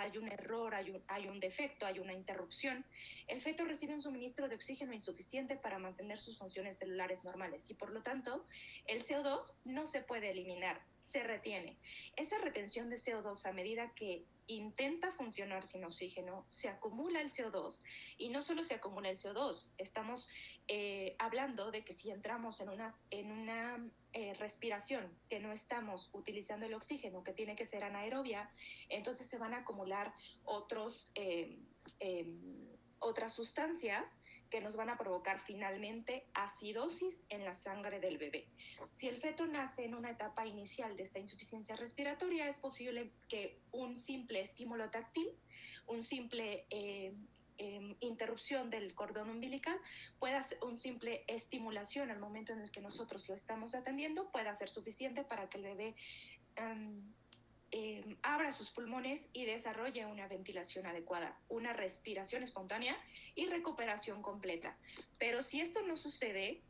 hay un error, hay un defecto, hay una interrupción, el feto recibe un suministro de oxígeno insuficiente para mantener sus funciones celulares normales y por lo tanto el CO2 no se puede eliminar, se retiene. Esa retención de CO2 a medida que intenta funcionar sin oxígeno, se acumula el CO2 y no solo se acumula el CO2, estamos hablando de que si entramos en una respiración que no estamos utilizando el oxígeno, que tiene que ser anaerobia, entonces se van a acumular otras sustancias que nos van a provocar finalmente acidosis en la sangre del bebé. Si el feto nace en una etapa inicial de esta insuficiencia respiratoria, es posible que un simple estímulo táctil, un simple interrupción del cordón umbilical, pueda ser una simple estimulación al momento en el que nosotros lo estamos atendiendo, pueda ser suficiente para que el bebé abra sus pulmones y desarrolle una ventilación adecuada, una respiración espontánea y recuperación completa. Pero si esto no sucede,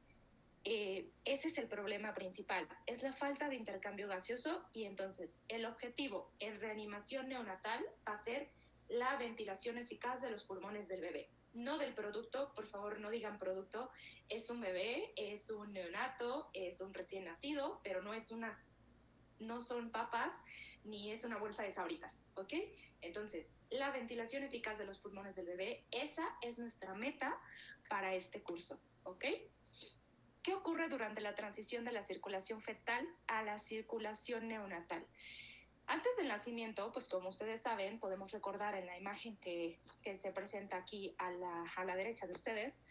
ese es el problema principal, es la falta de intercambio gaseoso y entonces el objetivo en reanimación neonatal va a ser la ventilación eficaz de los pulmones del bebé, no del producto, por favor no digan producto, es un bebé, es un neonato, es un recién nacido, pero no son papas ni es una bolsa de Sabritas, ¿ok? Entonces, la ventilación eficaz de los pulmones del bebé, esa es nuestra meta para este curso, ¿ok? ¿Qué ocurre durante la transición de la circulación fetal a la circulación neonatal? Antes del nacimiento, pues como ustedes saben, podemos recordar en la imagen que se presenta aquí a la derecha de ustedes,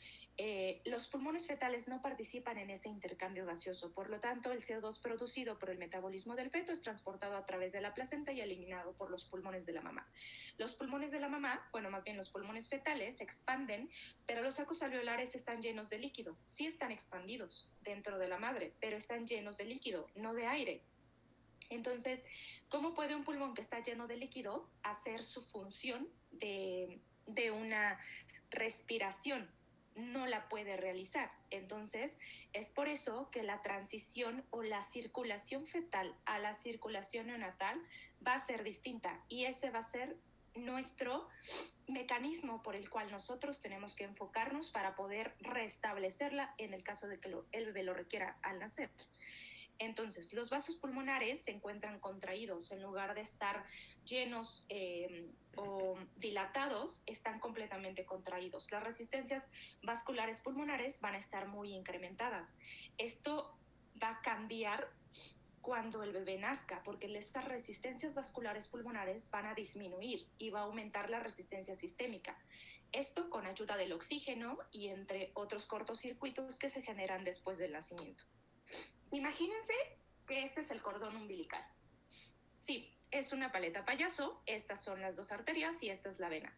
los pulmones fetales no participan en ese intercambio gaseoso. Por lo tanto, el CO2 producido por el metabolismo del feto es transportado a través de la placenta y eliminado por los pulmones de la mamá. Los pulmones de la mamá, bueno, más bien los pulmones fetales, se expanden, pero los sacos alveolares están llenos de líquido. Sí están expandidos dentro de la madre, pero están llenos de líquido, no de aire. Entonces, ¿cómo puede un pulmón que está lleno de líquido hacer su función de una respiración? No la puede realizar. Entonces, es por eso que la transición o la circulación fetal a la circulación neonatal va a ser distinta y ese va a ser nuestro mecanismo por el cual nosotros tenemos que enfocarnos para poder restablecerla en el caso de que el bebé lo requiera al nacer. Entonces, los vasos pulmonares se encuentran contraídos, en lugar de estar llenos o dilatados, están completamente contraídos. Las resistencias vasculares pulmonares van a estar muy incrementadas. Esto va a cambiar cuando el bebé nazca, porque estas resistencias vasculares pulmonares van a disminuir y va a aumentar la resistencia sistémica. Esto con ayuda del oxígeno y entre otros cortocircuitos que se generan después del nacimiento. Imagínense que este es el cordón umbilical. Sí, es una paleta payaso, estas son las dos arterias y esta es la vena.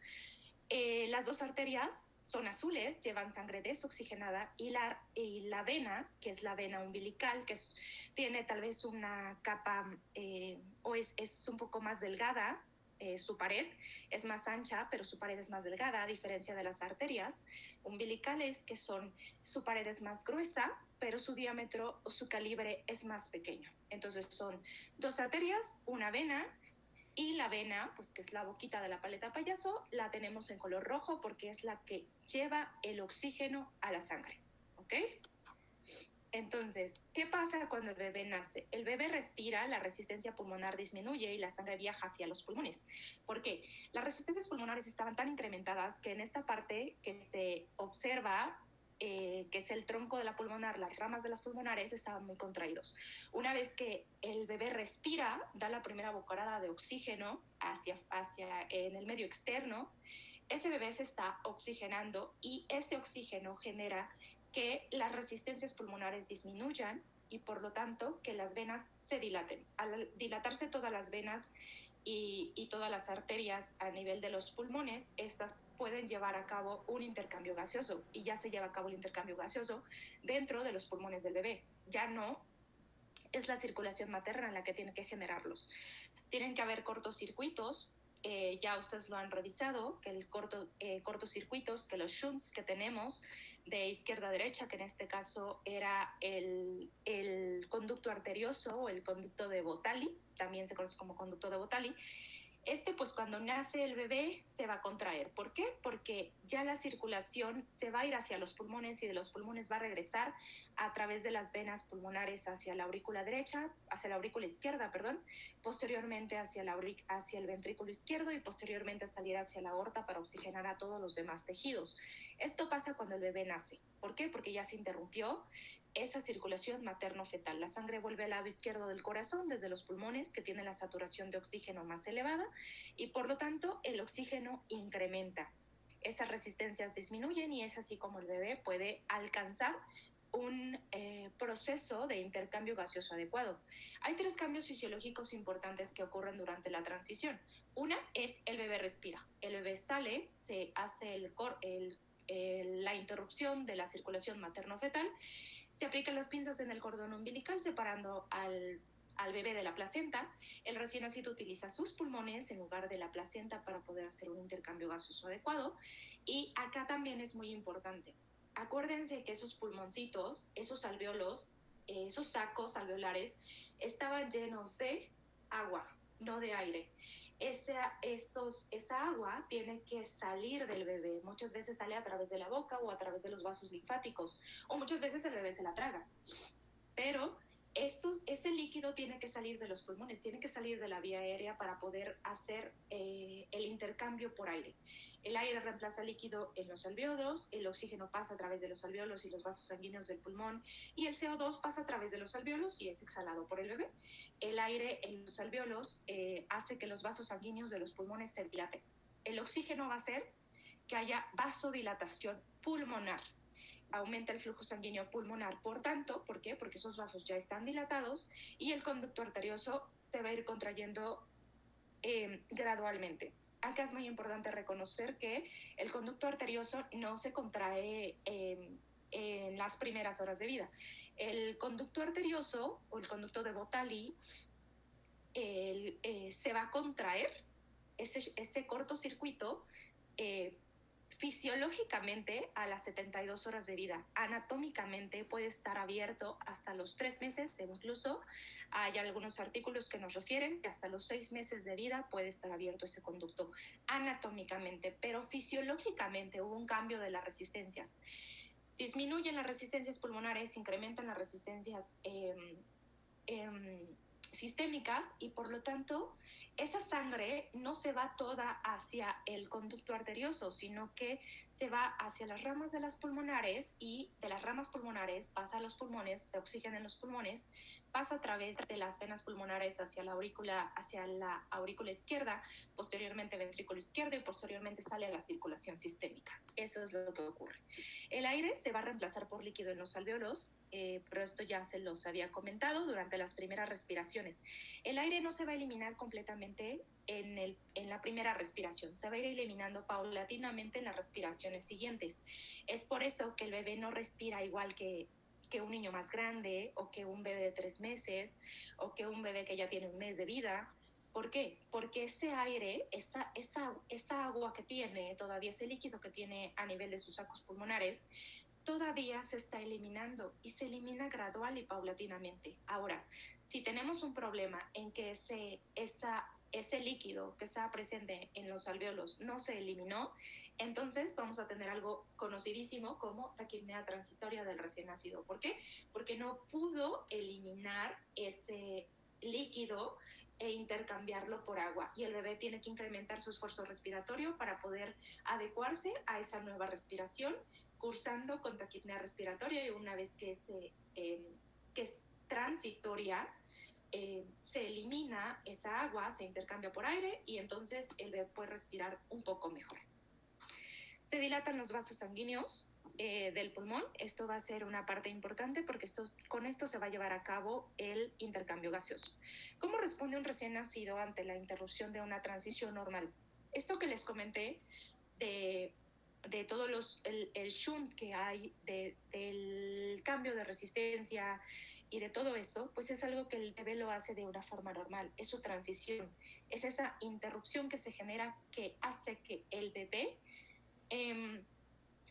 Las dos arterias son azules, llevan sangre desoxigenada y la vena, que es la vena umbilical, que tiene tal vez una capa o es un poco más delgada, su pared es más ancha, pero su pared es más delgada, a diferencia de las arterias umbilicales, que su pared es más gruesa, pero su diámetro o su calibre es más pequeño. Entonces son dos arterias, una vena, y la vena, pues que es la boquita de la paleta payaso, la tenemos en color rojo porque es la que lleva el oxígeno a la sangre, ¿ok? Entonces, ¿qué pasa cuando el bebé nace? El bebé respira, la resistencia pulmonar disminuye y la sangre viaja hacia los pulmones. ¿Por qué? Las resistencias pulmonares estaban tan incrementadas que en esta parte que se observa, que es el tronco de la pulmonar, las ramas de las pulmonares estaban muy contraídos. Una vez que el bebé respira, da la primera bocanada de oxígeno hacia en el medio externo, ese bebé se está oxigenando y ese oxígeno genera que las resistencias pulmonares disminuyan y por lo tanto que las venas se dilaten. Al dilatarse todas las venas y todas las arterias a nivel de los pulmones, estas pueden llevar a cabo un intercambio gaseoso y ya se lleva a cabo el intercambio gaseoso dentro de los pulmones del bebé. Ya no es la circulación materna la que tiene que generarlos. Tienen que haber cortocircuitos, ya ustedes lo han revisado, que el cortocircuitos, que los shunts que tenemos de izquierda a derecha, que en este caso era el conducto arterioso o el conducto de Botali, también se conoce como conducto de Botali, Pues cuando nace el bebé se va a contraer. ¿Por qué? Porque ya la circulación se va a ir hacia los pulmones y de los pulmones va a regresar a través de las venas pulmonares hacia la aurícula derecha, hacia la aurícula izquierda, perdón, posteriormente hacia el ventrículo izquierdo y posteriormente salir hacia la aorta para oxigenar a todos los demás tejidos. Esto pasa cuando el bebé nace. ¿Por qué? Porque ya se interrumpió esa circulación materno-fetal. La sangre vuelve al lado izquierdo del corazón, desde los pulmones, que tienen la saturación de oxígeno más elevada, y por lo tanto el oxígeno incrementa. Esas resistencias disminuyen y es así como el bebé puede alcanzar un proceso de intercambio gaseoso adecuado. Hay 3 cambios fisiológicos importantes que ocurren durante la transición. Una es el bebé respira. El bebé sale, se hace la interrupción de la circulación materno-fetal, se aplican las pinzas en el cordón umbilical separando al bebé de la placenta. El recién nacido utiliza sus pulmones en lugar de la placenta para poder hacer un intercambio gaseoso adecuado. Y acá también es muy importante. Acuérdense que esos pulmoncitos, esos alveolos, esos sacos alveolares estaban llenos de agua, no de aire. Esa agua tiene que salir del bebé. Muchas veces sale a través de la boca o a través de los vasos linfáticos, o muchas veces el bebé se la traga. Pero ese líquido tiene que salir de los pulmones, tiene que salir de la vía aérea para poder hacer el intercambio por aire. El aire reemplaza líquido en los alvéolos, el oxígeno pasa a través de los alvéolos y los vasos sanguíneos del pulmón, y el CO2 pasa a través de los alvéolos y es exhalado por el bebé. El aire en los alvéolos hace que los vasos sanguíneos de los pulmones se dilaten. El oxígeno va a hacer que haya vasodilatación pulmonar. Aumenta el flujo sanguíneo pulmonar, por tanto, ¿por qué? Porque esos vasos ya están dilatados y el conducto arterioso se va a ir contrayendo gradualmente. Acá es muy importante reconocer que el conducto arterioso no se contrae en las primeras horas de vida. El conducto arterioso o el conducto de Bottalli se va a contraer, ese cortocircuito fisiológicamente a las 72 horas de vida. Anatómicamente puede estar abierto hasta los 3 meses, incluso hay algunos artículos que nos refieren que hasta los 6 meses de vida puede estar abierto ese conducto anatómicamente, pero fisiológicamente hubo un cambio de las resistencias. Disminuyen las resistencias pulmonares, incrementan las resistencias sistémicas y por lo tanto esa sangre no se va toda hacia el conducto arterioso, sino que se va hacia las ramas de las pulmonares y de las ramas pulmonares pasa a los pulmones, se oxigena en los pulmones, pasa a través de las venas pulmonares hacia la aurícula izquierda, posteriormente ventrículo izquierdo y posteriormente sale a la circulación sistémica. Eso es lo que ocurre. El aire se va a reemplazar por líquido en los alvéolos, pero esto ya se los había comentado durante las primeras respiraciones. El aire no se va a eliminar completamente en la primera respiración, se va a ir eliminando paulatinamente en las respiraciones siguientes. Es por eso que el bebé no respira igual que un niño más grande o que un bebé de 3 meses o que un bebé que ya tiene 1 mes de vida. ¿Por qué? Porque ese aire, esa agua que tiene, todavía ese líquido que tiene a nivel de sus sacos pulmonares, todavía se está eliminando y se elimina gradual y paulatinamente. Ahora, si tenemos un problema en que ese líquido que estaba presente en los alvéolos no se eliminó, entonces vamos a tener algo conocidísimo como taquipnea transitoria del recién nacido. ¿Por qué? Porque no pudo eliminar ese líquido e intercambiarlo por agua y el bebé tiene que incrementar su esfuerzo respiratorio para poder adecuarse a esa nueva respiración, cursando con taquipnea respiratoria, y una vez que es transitoria, se elimina esa agua, se intercambia por aire y entonces el bebé puede respirar un poco mejor. Se dilatan los vasos sanguíneos del pulmón. Esto va a ser una parte importante porque con esto se va a llevar a cabo el intercambio gaseoso. ¿Cómo responde un recién nacido ante la interrupción de una transición normal? Esto que les comenté de todo el shunt que hay, del cambio de resistencia y de todo eso, pues es algo que el bebé lo hace de una forma normal, es su transición, es esa interrupción que se genera que hace que el bebé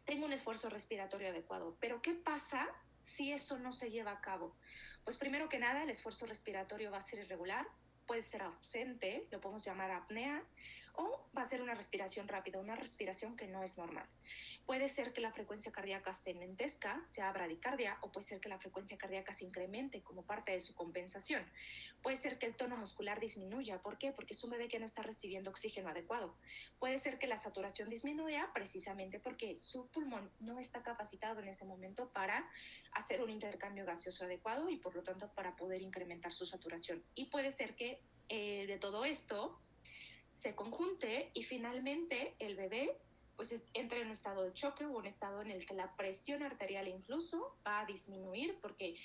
tenga un esfuerzo respiratorio adecuado. Pero ¿qué pasa si eso no se lleva a cabo? Pues primero que nada, el esfuerzo respiratorio va a ser irregular, puede ser ausente, lo podemos llamar apnea, o va a ser una respiración rápida, una respiración que no es normal. Puede ser que la frecuencia cardíaca se enlentezca, sea bradicardia, o puede ser que la frecuencia cardíaca se incremente como parte de su compensación. Puede ser que el tono muscular disminuya. ¿Por qué? Porque es un bebé que no está recibiendo oxígeno adecuado. Puede ser que la saturación disminuya precisamente porque su pulmón no está capacitado en ese momento para hacer un intercambio gaseoso adecuado y por lo tanto para poder incrementar su saturación. Y puede ser que de todo esto se conjunte y finalmente el bebé pues entra en un estado de choque o un estado en el que la presión arterial incluso va a disminuir porque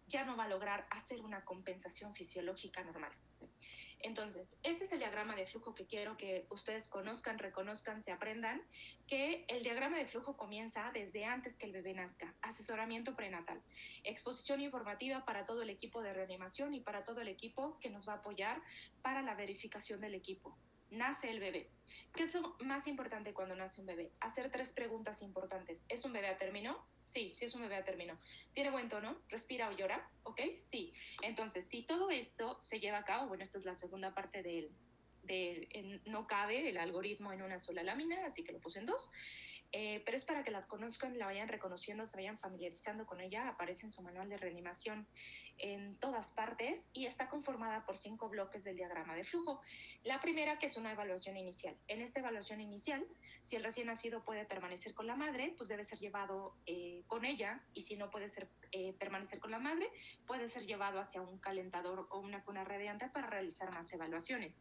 ya no va a lograr hacer una compensación fisiológica normal. Entonces, este es el diagrama de flujo que quiero que ustedes conozcan, reconozcan, se aprendan, que el diagrama de flujo comienza desde antes que el bebé nazca. Asesoramiento prenatal, exposición informativa para todo el equipo de reanimación y para todo el equipo que nos va a apoyar para la verificación del equipo. Nace el bebé. ¿Qué es lo más importante cuando nace un bebé? Hacer 3 preguntas importantes. ¿Es un bebé a término? Sí, sí es un bebé a término. ¿Tiene buen tono? ¿Respira o llora? ¿Ok? Sí. Entonces, si todo esto se lleva a cabo, bueno, esta es la segunda parte no cabe el algoritmo en una sola lámina, así que lo puse en 2. Pero es para que la conozcan, la vayan reconociendo, se vayan familiarizando con ella. Aparece en su manual de reanimación en todas partes y está conformada por 5 bloques del diagrama de flujo. La primera, que es una evaluación inicial. En esta evaluación inicial, si el recién nacido puede permanecer con la madre, pues debe ser llevado con ella, y si no puede permanecer con la madre, puede ser llevado hacia un calentador o una cuna radiante para realizar más evaluaciones.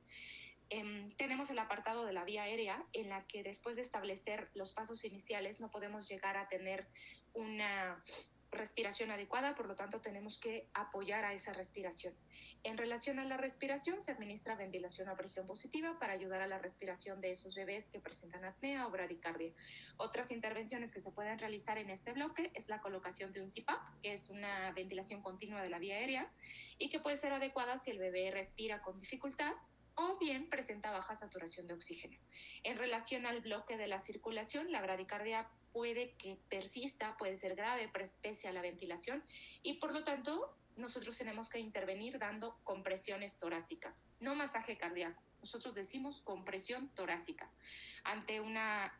Tenemos el apartado de la vía aérea, en la que después de establecer los pasos iniciales no podemos llegar a tener una respiración adecuada, por lo tanto tenemos que apoyar a esa respiración. En relación a la respiración, se administra ventilación a presión positiva para ayudar a la respiración de esos bebés que presentan apnea o bradicardia. Otras intervenciones que se pueden realizar en este bloque es la colocación de un CPAP, que es una ventilación continua de la vía aérea, y que puede ser adecuada si el bebé respira con dificultad o bien presenta baja saturación de oxígeno. En relación al bloque de la circulación, la bradicardia puede que persista, puede ser grave, pese a la ventilación, y por lo tanto nosotros tenemos que intervenir dando compresiones torácicas, no masaje cardíaco. Nosotros decimos compresión torácica ante una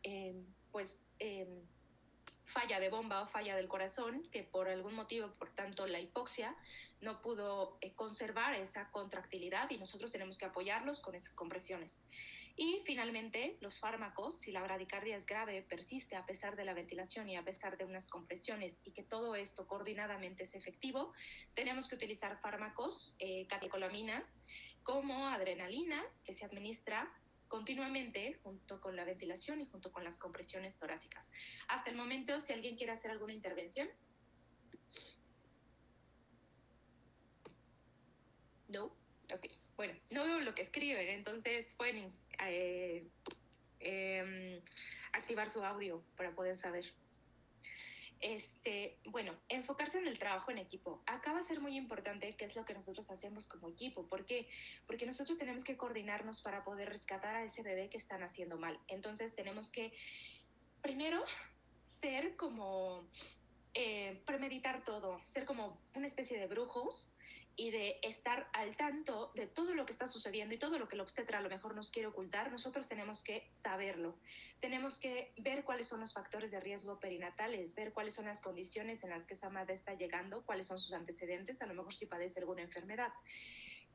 falla de bomba o falla del corazón, que por algún motivo, por tanto la hipoxia, no pudo conservar esa contractilidad, y nosotros tenemos que apoyarlos con esas compresiones. Y finalmente, los fármacos, si la bradicardia es grave, persiste a pesar de la ventilación y a pesar de unas compresiones, y que todo esto coordinadamente es efectivo, tenemos que utilizar fármacos, catecolaminas, como adrenalina, que se administra continuamente junto con la ventilación y junto con las compresiones torácicas. Hasta el momento, si alguien quiere hacer alguna intervención. ¿No? Ok. Bueno, no veo lo que escriben, entonces pueden activar su audio para poder saber. Bueno, enfocarse en el trabajo en equipo. Acá va a ser muy importante qué es lo que nosotros hacemos como equipo. ¿Por qué? Porque nosotros tenemos que coordinarnos para poder rescatar a ese bebé que están haciendo mal. Entonces tenemos que, primero, ser como, premeditar todo, ser como una especie de brujos, y de estar al tanto de todo lo que está sucediendo y todo lo que el obstetra a lo mejor nos quiere ocultar. Nosotros tenemos que saberlo. Tenemos que ver cuáles son los factores de riesgo perinatales, ver cuáles son las condiciones en las que esa madre está llegando, cuáles son sus antecedentes, a lo mejor si padece alguna enfermedad.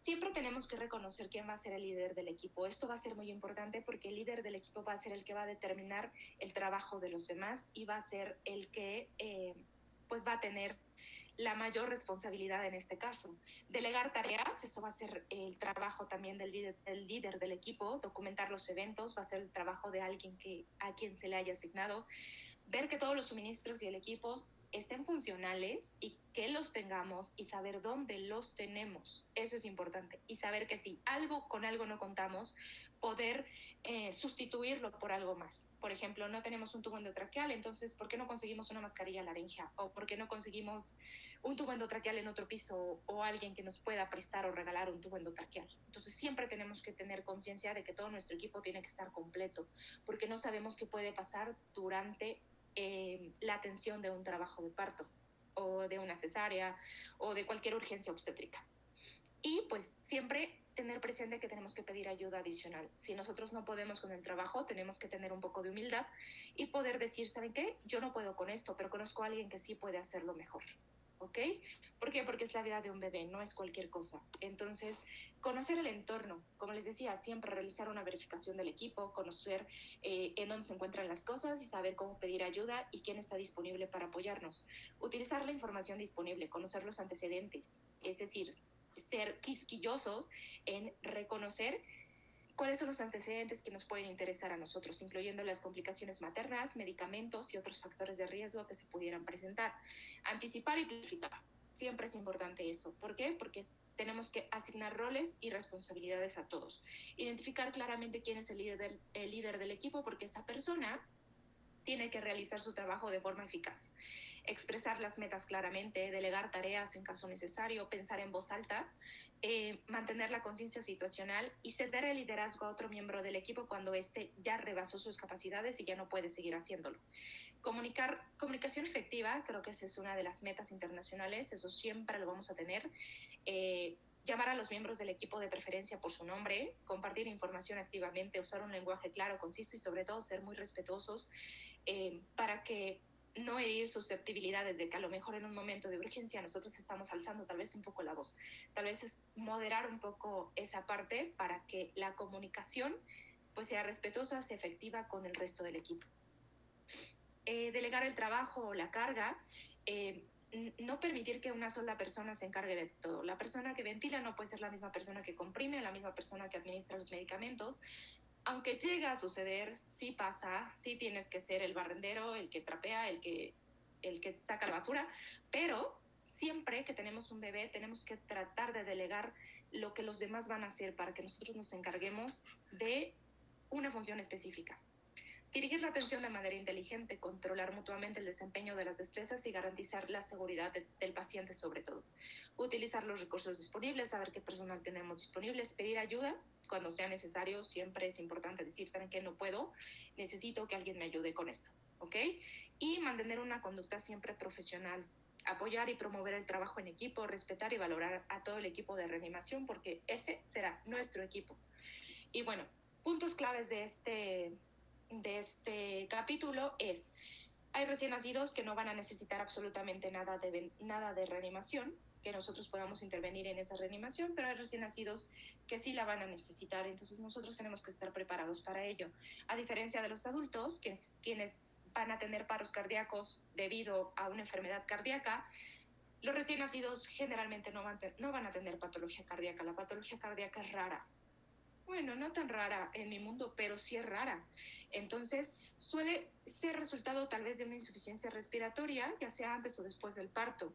Siempre tenemos que reconocer quién va a ser el líder del equipo. Esto va a ser muy importante porque el líder del equipo va a ser el que va a determinar el trabajo de los demás y va a ser el que pues va a tener la mayor responsabilidad en este caso. Delegar tareas, eso va a ser el trabajo también del líder del equipo. Documentar los eventos va a ser el trabajo de alguien a quien se le haya asignado. Ver que todos los suministros y el equipo estén funcionales y que los tengamos, y saber dónde los tenemos. Eso es importante. Y saber que si con algo no contamos, poder sustituirlo por algo más. Por ejemplo, no tenemos un tubo endotraqueal, entonces, ¿por qué no conseguimos una mascarilla laringea? ¿O por qué no conseguimos un tubo endotraqueal en otro piso, o alguien que nos pueda prestar o regalar un tubo endotraqueal? Entonces, siempre tenemos que tener conciencia de que todo nuestro equipo tiene que estar completo, porque no sabemos qué puede pasar durante la atención de un trabajo de parto, o de una cesárea, o de cualquier urgencia obstétrica. Y pues siempre tener presente que tenemos que pedir ayuda adicional. Si nosotros no podemos con el trabajo, tenemos que tener un poco de humildad y poder decir, ¿saben qué? Yo no puedo con esto, pero conozco a alguien que sí puede hacerlo mejor. ¿Ok? ¿Por qué? Porque es la vida de un bebé, no es cualquier cosa. Entonces, conocer el entorno, como les decía, siempre realizar una verificación del equipo, conocer en dónde se encuentran las cosas y saber cómo pedir ayuda y quién está disponible para apoyarnos. Utilizar la información disponible, conocer los antecedentes, es decir, ser quisquillosos en reconocer cuáles son los antecedentes que nos pueden interesar a nosotros, incluyendo las complicaciones maternas, medicamentos y otros factores de riesgo que se pudieran presentar. Anticipar y planificar. Siempre es importante eso. ¿Por qué? Porque tenemos que asignar roles y responsabilidades a todos. Identificar claramente quién es el líder del equipo, porque esa persona tiene que realizar su trabajo de forma eficaz. Expresar las metas claramente, delegar tareas en caso necesario, pensar en voz alta, mantener la conciencia situacional y ceder el liderazgo a otro miembro del equipo cuando éste ya rebasó sus capacidades y ya no puede seguir haciéndolo. Comunicación efectiva, creo que esa es una de las metas internacionales, eso siempre lo vamos a tener. Llamar a los miembros del equipo de preferencia por su nombre, compartir información activamente, usar un lenguaje claro, conciso y sobre todo ser muy respetuosos para que no herir susceptibilidades de que a lo mejor en un momento de urgencia nosotros estamos alzando tal vez un poco la voz. Tal vez es moderar un poco esa parte para que la comunicación pues sea respetuosa, sea efectiva con el resto del equipo. Delegar el trabajo o la carga, no permitir que una sola persona se encargue de todo. La persona que ventila no puede ser la misma persona que comprime, la misma persona que administra los medicamentos. Aunque llega a suceder, sí pasa, sí tienes que ser el barrendero, el que trapea, el que saca la basura, pero siempre que tenemos un bebé tenemos que tratar de delegar lo que los demás van a hacer para que nosotros nos encarguemos de una función específica. Dirigir la atención de manera inteligente, controlar mutuamente el desempeño de las destrezas y garantizar la seguridad del paciente sobre todo. Utilizar los recursos disponibles, saber qué personal tenemos disponibles, pedir ayuda cuando sea necesario. Siempre es importante decir, ¿saben qué? No puedo, necesito que alguien me ayude con esto, ¿ok? Y mantener una conducta siempre profesional. Apoyar y promover el trabajo en equipo, respetar y valorar a todo el equipo de reanimación porque ese será nuestro equipo. Y bueno, puntos claves de este capítulo es, hay recién nacidos que no van a necesitar absolutamente nada de reanimación, que nosotros podamos intervenir en esa reanimación, pero hay recién nacidos que sí la van a necesitar, entonces nosotros tenemos que estar preparados para ello. A diferencia de los adultos, quienes van a tener paros cardíacos debido a una enfermedad cardíaca, los recién nacidos generalmente no van a tener patología cardíaca. La patología cardíaca es rara. Bueno, no tan rara en mi mundo, pero sí es rara. Entonces, suele ser resultado tal vez de una insuficiencia respiratoria, ya sea antes o después del parto.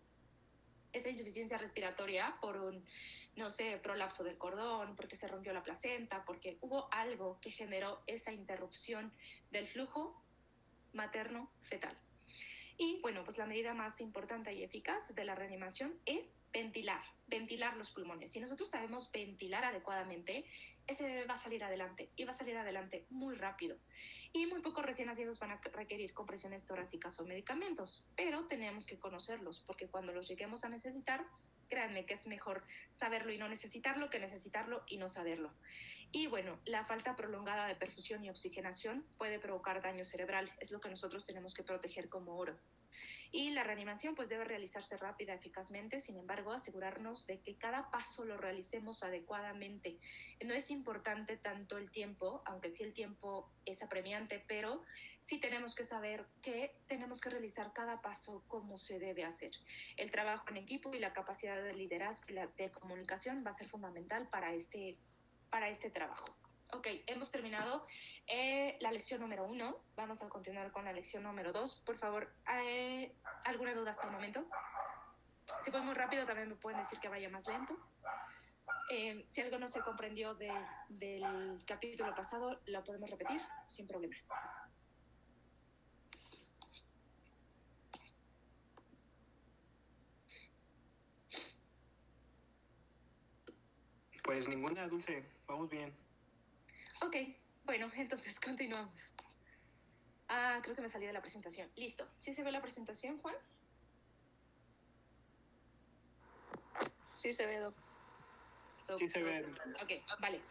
Esa insuficiencia respiratoria por un, no sé, prolapso del cordón, porque se rompió la placenta, porque hubo algo que generó esa interrupción del flujo materno-fetal. Y bueno, pues la medida más importante y eficaz de la reanimación es ventilar los pulmones. Si nosotros sabemos ventilar adecuadamente, ese bebé va a salir adelante y va a salir adelante muy rápido. Y muy pocos recién nacidos van a requerir compresiones torácicas o medicamentos, pero tenemos que conocerlos porque cuando los lleguemos a necesitar, créanme que es mejor saberlo y no necesitarlo que necesitarlo y no saberlo. Y bueno, la falta prolongada de perfusión y oxigenación puede provocar daño cerebral, es lo que nosotros tenemos que proteger como oro. Y la reanimación pues debe realizarse rápida, eficazmente, sin embargo, asegurarnos de que cada paso lo realicemos adecuadamente. No es importante tanto el tiempo, aunque sí el tiempo es apremiante, pero sí tenemos que saber que tenemos que realizar cada paso como se debe hacer. El trabajo en equipo y la capacidad de liderazgo y de comunicación va a ser fundamental para este trabajo. Ok, hemos terminado la lección número 1. Vamos a continuar con la lección número 2. Por favor, ¿alguna duda hasta el momento? Si voy muy rápido, también me pueden decir que vaya más lento. Si algo no se comprendió del capítulo pasado, lo podemos repetir sin problema. Pues ninguna, Dulce. Vamos bien. Ok, bueno, entonces continuamos. Creo que me salí de la presentación. Listo. ¿Sí se ve la presentación, Juan? Sí se ve, Doc. Sí se ve. Ok, vale.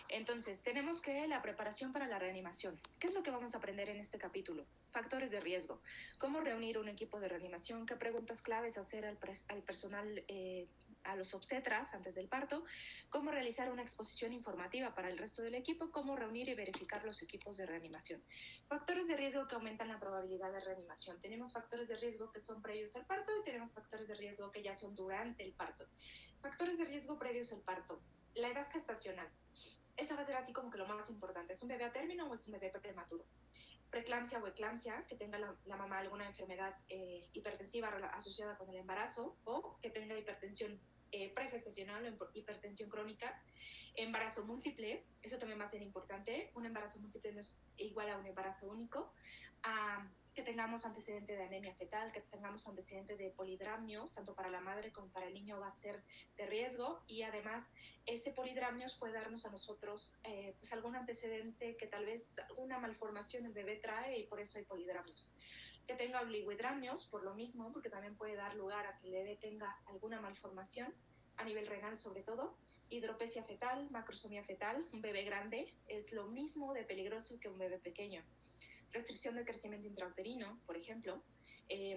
Entonces, tenemos que la preparación para la reanimación. ¿Qué es lo que vamos a aprender en este capítulo? Factores de riesgo. Cómo reunir un equipo de reanimación. ¿Qué preguntas claves hacer al personal, a los obstetras antes del parto? Cómo realizar una exposición informativa para el resto del equipo. Cómo reunir y verificar los equipos de reanimación. Factores de riesgo que aumentan la probabilidad de reanimación. Tenemos factores de riesgo que son previos al parto y tenemos factores de riesgo que ya son durante el parto. Factores de riesgo previos al parto. La edad gestacional. Esa va a ser así como que lo más importante. ¿Es un bebé a término o es un bebé prematuro? Preeclampsia o eclampsia, que tenga la mamá alguna enfermedad hipertensiva asociada con el embarazo o que tenga hipertensión pregestacional o hipertensión crónica. Embarazo múltiple, eso también va a ser importante. Un embarazo múltiple no es igual a un embarazo único. Que tengamos antecedente de anemia fetal, que tengamos antecedente de polidramnios, tanto para la madre como para el niño va a ser de riesgo, y además ese polidramnios puede darnos a nosotros pues algún antecedente que tal vez una malformación el bebé trae y por eso hay polidramnios. Que tenga oligohidramnios, por lo mismo, porque también puede dar lugar a que el bebé tenga alguna malformación, a nivel renal sobre todo. Hidropesia fetal, macrosomía fetal, un bebé grande es lo mismo de peligroso que un bebé pequeño. Restricción del crecimiento intrauterino, por ejemplo,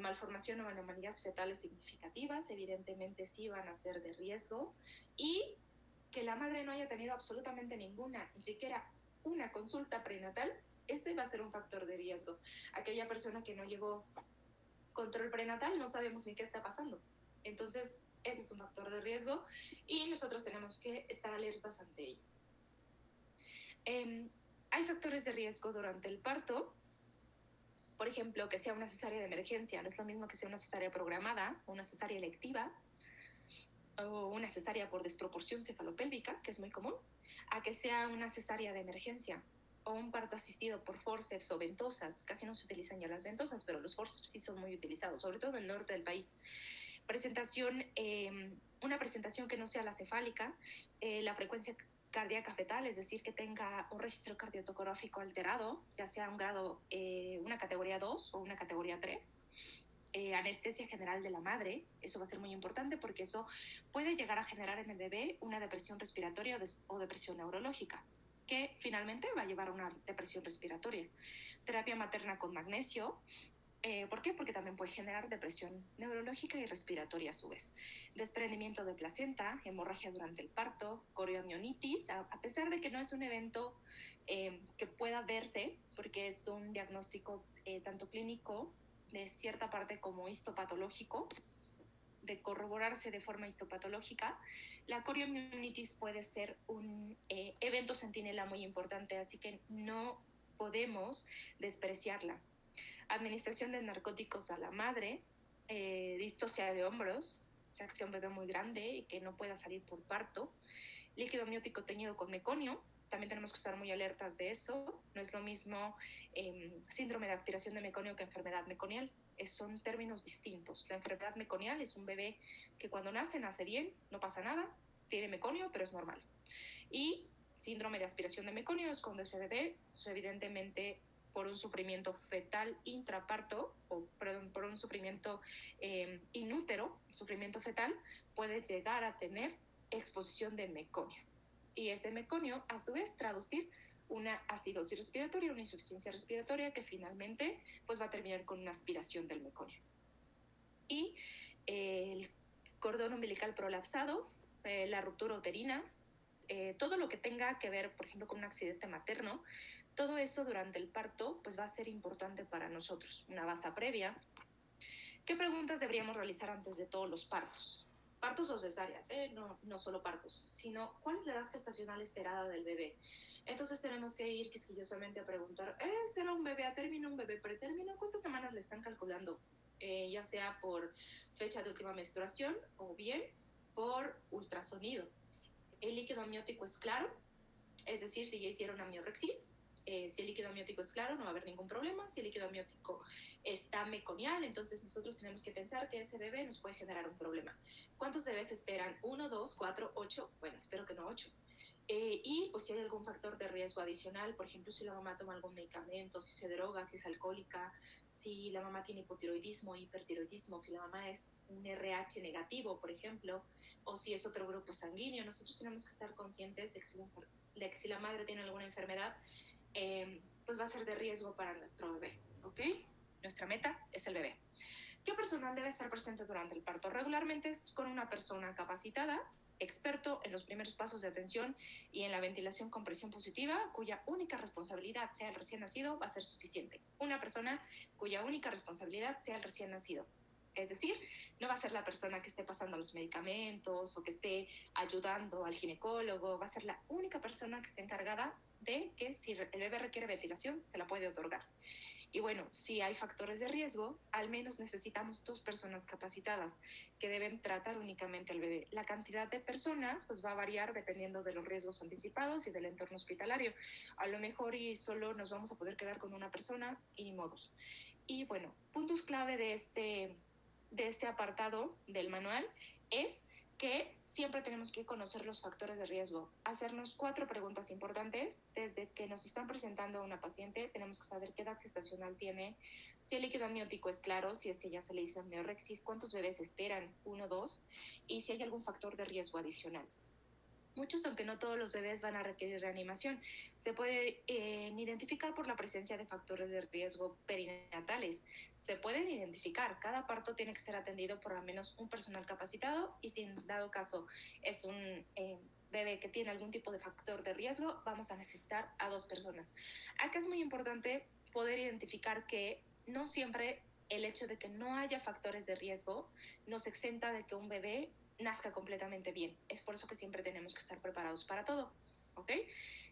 malformación o anomalías fetales significativas, evidentemente sí van a ser de riesgo, y que la madre no haya tenido absolutamente ninguna, ni siquiera una consulta prenatal, ese va a ser un factor de riesgo. Aquella persona que no llevó control prenatal, no sabemos ni qué está pasando. Entonces, ese es un factor de riesgo y nosotros tenemos que estar alertas ante ello. Hay factores de riesgo durante el parto. Por ejemplo, que sea una cesárea de emergencia, no es lo mismo que sea una cesárea programada, una cesárea electiva, o una cesárea por desproporción cefalopélvica, que es muy común, a que sea una cesárea de emergencia, o un parto asistido por forceps o ventosas. Casi no se utilizan ya las ventosas, pero los forceps sí son muy utilizados, sobre todo en el norte del país. Una presentación que no sea la cefálica, la frecuencia cardíaca fetal, es decir, que tenga un registro cardiotocográfico alterado, ya sea un grado, una categoría 2 o una categoría 3. Anestesia general de la madre, eso va a ser muy importante porque eso puede llegar a generar en el bebé una depresión respiratoria o depresión neurológica, que finalmente va a llevar a una depresión respiratoria. Terapia materna con magnesio. ¿Por qué? Porque también puede generar depresión neurológica y respiratoria a su vez. Desprendimiento de placenta, hemorragia durante el parto, coriomionitis, a pesar de que no es un evento que pueda verse, porque es un diagnóstico tanto clínico de cierta parte como histopatológico, de corroborarse de forma histopatológica, la coriomionitis puede ser un evento centinela muy importante, así que no podemos despreciarla. Administración de narcóticos a la madre, distocia de hombros, o sea, que sea un bebé muy grande y que no pueda salir por parto, líquido amniótico teñido con meconio, también tenemos que estar muy alertas de eso. No es lo mismo síndrome de aspiración de meconio que enfermedad meconial. Son términos distintos. La enfermedad meconial es un bebé que cuando nace bien, no pasa nada, tiene meconio, pero es normal. Y síndrome de aspiración de meconio es cuando ese bebé, pues, evidentemente, por un sufrimiento fetal intraparto, o perdón, por un sufrimiento inútero, sufrimiento fetal, puede llegar a tener exposición de meconio. Y ese meconio, a su vez, traducir una acidosis respiratoria, una insuficiencia respiratoria que finalmente pues, va a terminar con una aspiración del meconio. Y el cordón umbilical prolapsado, la ruptura uterina, todo lo que tenga que ver, por ejemplo, con un accidente materno, todo eso durante el parto pues va a ser importante para nosotros. Una basa previa. ¿Qué preguntas deberíamos realizar antes de todos los partos? Partos o cesáreas, no solo partos, sino ¿cuál es la edad gestacional esperada del bebé? Entonces tenemos que ir quisquillosamente a preguntar, ¿será un bebé a término, un bebé pretérmino? ¿Cuántas semanas le están calculando? Ya sea por fecha de última menstruación o bien por ultrasonido. El líquido amniótico es claro, es decir, si ya hicieron amniorexis, si el líquido amniótico es claro, no va a haber ningún problema. Si el líquido amniótico está meconial, entonces nosotros tenemos que pensar que ese bebé nos puede generar un problema. ¿Cuántos bebés esperan? ¿1, 2, 4, 8? Bueno, espero que no 8. Y pues si hay algún factor de riesgo adicional, por ejemplo, si la mamá toma algún medicamento, si se droga, si es alcohólica, si la mamá tiene hipotiroidismo, hipertiroidismo, si la mamá es un RH negativo, por ejemplo, o si es otro grupo sanguíneo, nosotros tenemos que estar conscientes de que si la madre tiene alguna enfermedad, pues va a ser de riesgo para nuestro bebé, ¿ok? Nuestra meta es el bebé. ¿Qué personal debe estar presente durante el parto? Regularmente es con una persona capacitada, experto en los primeros pasos de atención y en la ventilación con presión positiva, cuya única responsabilidad sea el recién nacido, va a ser suficiente. Una persona cuya única responsabilidad sea el recién nacido. Es decir, no va a ser la persona que esté pasando los medicamentos o que esté ayudando al ginecólogo, va a ser la única persona que esté encargada de que si el bebé requiere ventilación, se la puede otorgar. Y bueno, si hay factores de riesgo, al menos necesitamos 2 personas capacitadas que deben tratar únicamente al bebé. La cantidad de personas pues va a variar dependiendo de los riesgos anticipados y del entorno hospitalario. A lo mejor y solo nos vamos a poder quedar con una persona y ni modos. Y bueno, puntos clave de este apartado del manual es que siempre tenemos que conocer los factores de riesgo, hacernos 4 preguntas importantes. Desde que nos están presentando a una paciente, tenemos que saber qué edad gestacional tiene, si el líquido amniótico es claro, si es que ya se le hizo amniorexis, cuántos bebés esperan, 1, 2, y si hay algún factor de riesgo adicional. Muchos, aunque no todos los bebés van a requerir reanimación, se puede identificar por la presencia de factores de riesgo perinatales. Se pueden identificar. Cada parto tiene que ser atendido por al menos un personal capacitado y si en dado caso es un bebé que tiene algún tipo de factor de riesgo, vamos a necesitar a 2 personas. Acá es muy importante poder identificar que no siempre el hecho de que no haya factores de riesgo nos exenta de que un bebé nazca completamente bien. Es por eso que siempre tenemos que estar preparados para todo, ¿ok?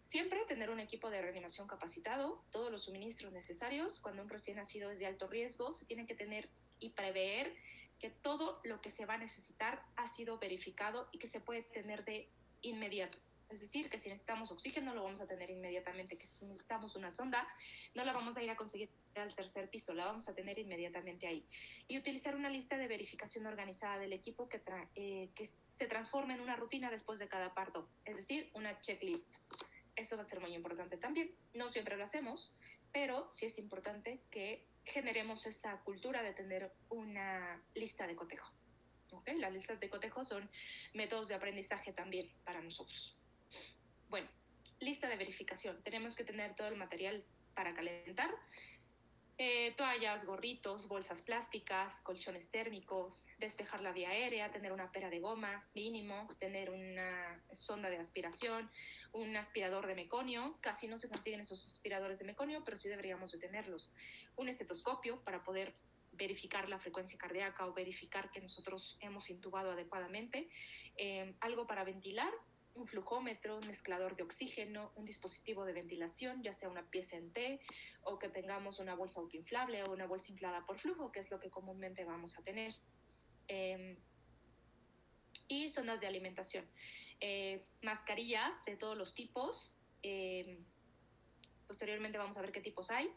Siempre tener un equipo de reanimación capacitado, todos los suministros necesarios. Cuando un recién nacido es de alto riesgo, se tiene que tener y prever que todo lo que se va a necesitar ha sido verificado y que se puede tener de inmediato. Es decir, que si necesitamos oxígeno lo vamos a tener inmediatamente, que si necesitamos una sonda no la vamos a ir a conseguir al tercer piso, la vamos a tener inmediatamente ahí. Y utilizar una lista de verificación organizada del equipo que se transforme en una rutina después de cada parto, es decir, una checklist. Eso va a ser muy importante también. No siempre lo hacemos, pero sí es importante que generemos esa cultura de tener una lista de cotejo. ¿Okay? Las listas de cotejo son métodos de aprendizaje también para nosotros. Bueno, lista de verificación. Tenemos que tener todo el material para calentar, toallas, gorritos, bolsas plásticas, colchones térmicos, despejar la vía aérea, tener una pera de goma mínimo, tener una sonda de aspiración, un aspirador de meconio. Casi no se consiguen esos aspiradores de meconio, pero sí deberíamos de tenerlos. Un estetoscopio para poder verificar la frecuencia cardíaca o verificar que nosotros hemos intubado adecuadamente, algo para ventilar, un flujómetro, un mezclador de oxígeno, un dispositivo de ventilación, ya sea una pieza en T o que tengamos una bolsa autoinflable o una bolsa inflada por flujo, que es lo que comúnmente vamos a tener. Y zonas de alimentación. Mascarillas de todos los tipos. Posteriormente vamos a ver qué tipos hay.